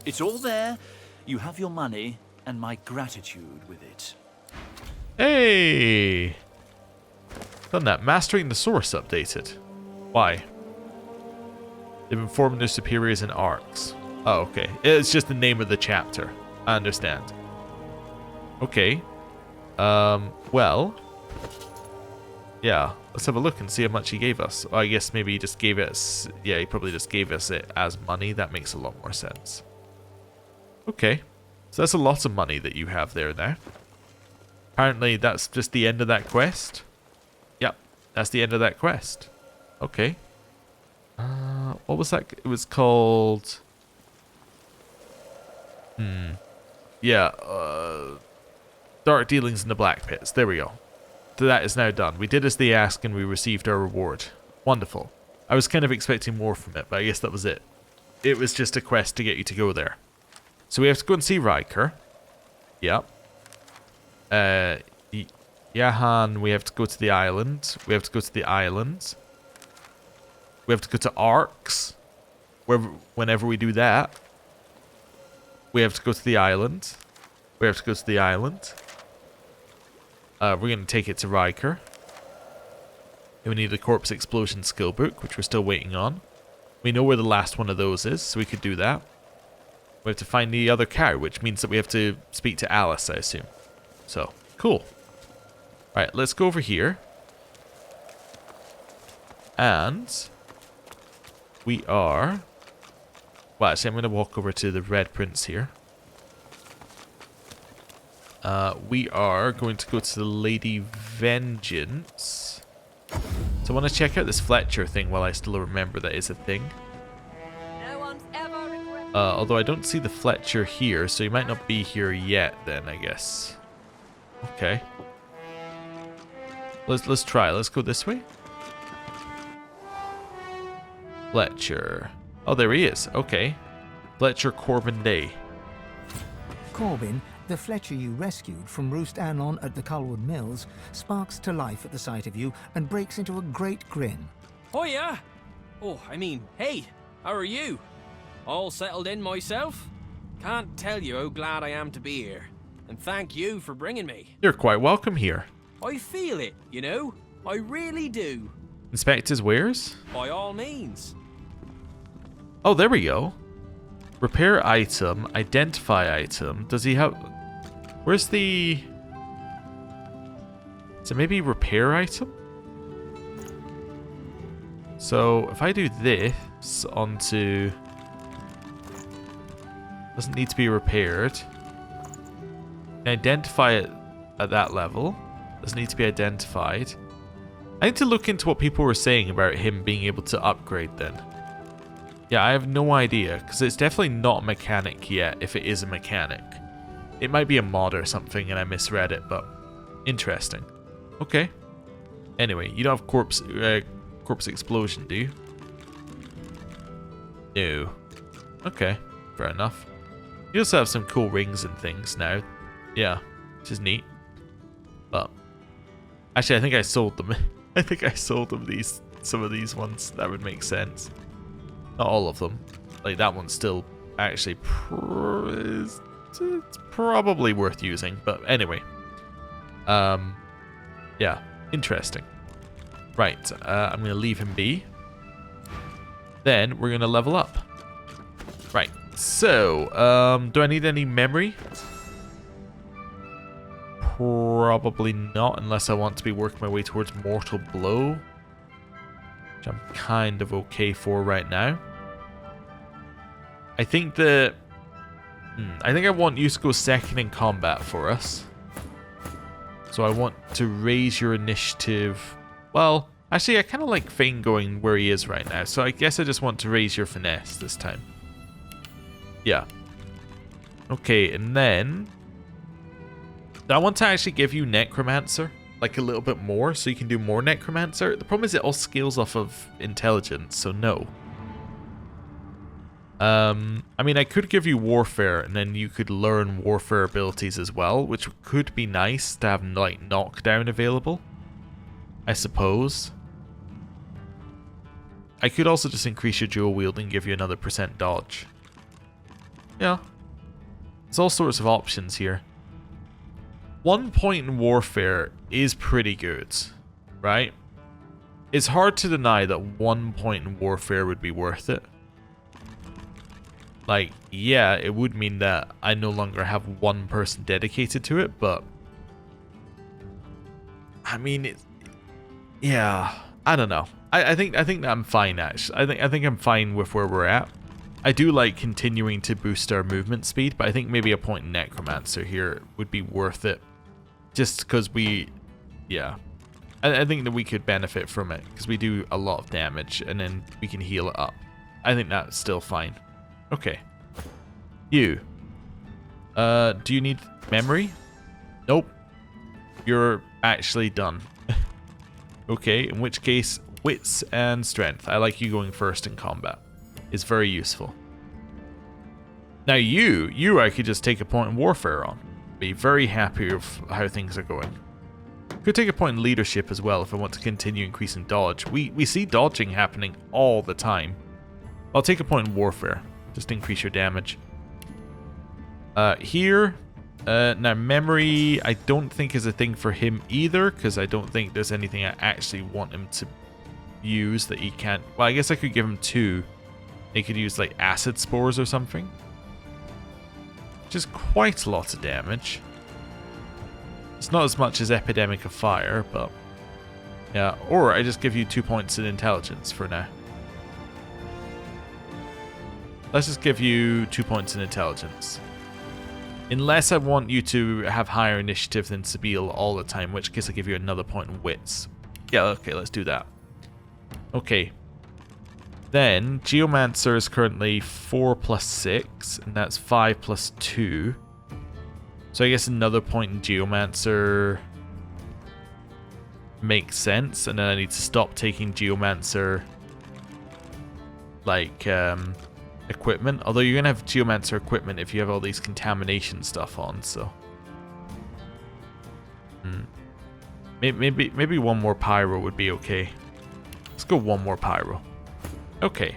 Speaker 12: It's all there. You have your money and my gratitude with it.
Speaker 1: Hey! Done that. Mastering the source updated. Why? They've informed their superiors in Arx. Oh, okay. It's just the name of the chapter. I understand. Okay. Well. Yeah. Let's have a look and see how much he gave us. Oh, I guess maybe he just gave us... Yeah, he probably just gave us it as money. That makes a lot more sense. Okay. So that's a lot of money that you have there now. Apparently that's just the end of that quest. Yep. That's the end of that quest. Okay. What was that? It was called... Yeah. Dark Dealings in the Black Pits. There we go. So that is now done. We did as they asked and we received our reward. Wonderful. I was kind of expecting more from it, but I guess that was it. It was just a quest to get you to go there. So we have to go and see Riker. Yep. Yahan, we have to go to the island. We have to go to the island. We have to go to Arx. Whenever we do that. We have to go to the island. We have to go to the island. We're going to take it to Riker. And we need a corpse explosion skill book, which we're still waiting on. We know where the last one of those is, so we could do that. We have to find the other cow, which means that we have to speak to Alice, I assume. So, cool. Alright, let's go over here. And we are... Well, actually, I'm going to walk over to the Red Prince here. We are going to go to the Lady Vengeance. So I want to check out this Fletcher thing while I still remember that is a thing.
Speaker 4: No one's ever
Speaker 1: Although I don't see the Fletcher here, so he might not be here yet then, I guess. Okay. Let's try. Let's go this way. Fletcher. Oh, there he is. Okay. Fletcher Corbin Day.
Speaker 2: Corbin, the Fletcher you rescued from Roost Anon at the Culwood Mills, sparks to life at the sight of you and breaks into a great grin.
Speaker 13: Oh yeah? Oh, I mean, hey, how are you? All settled in myself? Can't tell you how glad I am to be here. And thank you for bringing me.
Speaker 1: You're quite welcome here.
Speaker 13: I feel it, you know? I really do.
Speaker 1: Inspect his wares?
Speaker 13: By all means.
Speaker 1: Oh, there we go. Repair item, identify item. Does he have... Where's the... Is it maybe repair item? So, if I do this onto... Doesn't need to be repaired. Identify it at that level. Doesn't need to be identified. I need to look into what people were saying about him being able to upgrade then. Yeah, I have no idea, because it's definitely not a mechanic yet, if it is a mechanic. It might be a mod or something and I misread it, but interesting. Okay. Anyway, you don't have corpse explosion, do you? No. Okay, fair enough. You also have some cool rings and things now. Yeah, which is neat. But actually, I think I sold them. I think I sold them some of these ones. That would make sense. Not all of them. Like that one's still actually it's probably worth using. But anyway, yeah, interesting. Right, I'm gonna leave him be. Then we're gonna level up. Right. So, do I need any memory? Probably not, unless I want to be working my way towards Mortal Blow, which I'm kind of okay for right now. I think that... I think I want you to go second in combat for us. So I want to raise your initiative... Well, actually I kind of like Fane going where he is right now, so I guess I just want to raise your finesse this time. Yeah. Okay, and then... I want to actually give you Necromancer, like a little bit more, so you can do more Necromancer. The problem is it all scales off of intelligence, so no. I mean, I could give you Warfare, and then you could learn Warfare abilities as well, which could be nice to have, like, Knockdown available, I suppose. I could also just increase your dual wield and give you another % dodge. Yeah. There's all sorts of options here. 1 point in Warfare is pretty good, right? It's hard to deny that 1 point in Warfare would be worth it. Like, yeah, it would mean that I no longer have one person dedicated to it, but... I mean, yeah, I don't know. I think that I'm fine, actually. I think I'm fine with where we're at. I do like continuing to boost our movement speed, but I think maybe a point in Necromancer here would be worth it. Just because we... Yeah. I think that we could benefit from it, because we do a lot of damage, and then we can heal it up. I think that's still fine. Okay. You. Do you need memory? Nope. You're actually done. Okay, in which case, wits and strength. I like you going first in combat. It's very useful. Now you I could just take a point in Warfare on. Be very happy with how things are going. Could take a point in Leadership as well if I want to continue increasing dodge. We see dodging happening all the time. I'll take a point in Warfare. Just increase your damage. Here, now memory I don't think is a thing for him either, because I don't think there's anything I actually want him to use that he can't. Well, I guess I could give him 2. He could use like acid spores or something, which is quite a lot of damage. It's not as much as Epidemic of Fire, but yeah. Or I just give you 2 points in intelligence for now. Let's just give you 2 points in intelligence. Unless I want you to have higher initiative than Sabine all the time, in which case I give you another point in wits. Yeah, okay, let's do that. Okay. Then, Geomancer is currently 4 plus 6, and that's 5 plus 2. So I guess another point in Geomancer makes sense, and then I need to stop taking Geomancer, like, equipment. Although you're gonna have Geomancer equipment if you have all these contamination stuff on, so. Maybe one more pyro would be okay. Let's go one more pyro. Okay.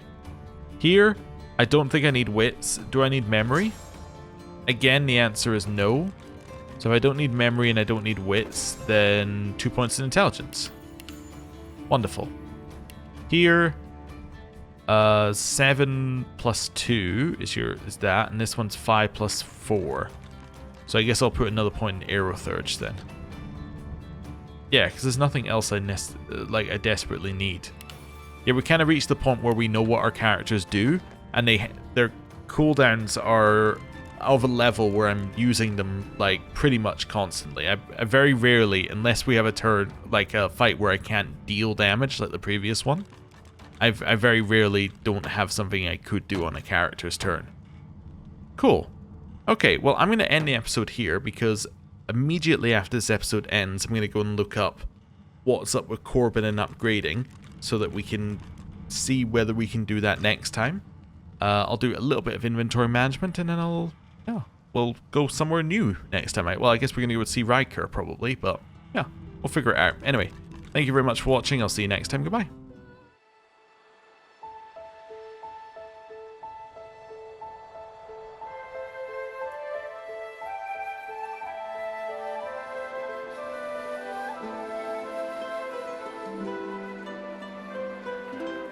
Speaker 1: Here, I don't think I need wits. Do I need memory? Again, the answer is no. So if I don't need memory and I don't need wits, then 2 points in intelligence. Wonderful. Here, 7 plus 2 is that, and this one's 5 plus 4. So I guess I'll put another point in Aerothurge then. Yeah, because there's nothing else I desperately need. Yeah, we kind of reached the point where we know what our characters do, and their cooldowns are of a level where I'm using them like pretty much constantly. I very rarely, unless we have a turn like a fight where I can't deal damage like the previous one, I very rarely don't have something I could do on a character's turn. Cool. Okay, well I'm going to end the episode here because immediately after this episode ends, I'm going to go and look up what's up with Corbin and upgrading so that we can see whether we can do that next time. I'll do a little bit of inventory management and then we'll go somewhere new next time. Well, I guess we're going to go see Riker probably, but yeah, we'll figure it out. Anyway, thank you very much for watching. I'll see you next time. Goodbye.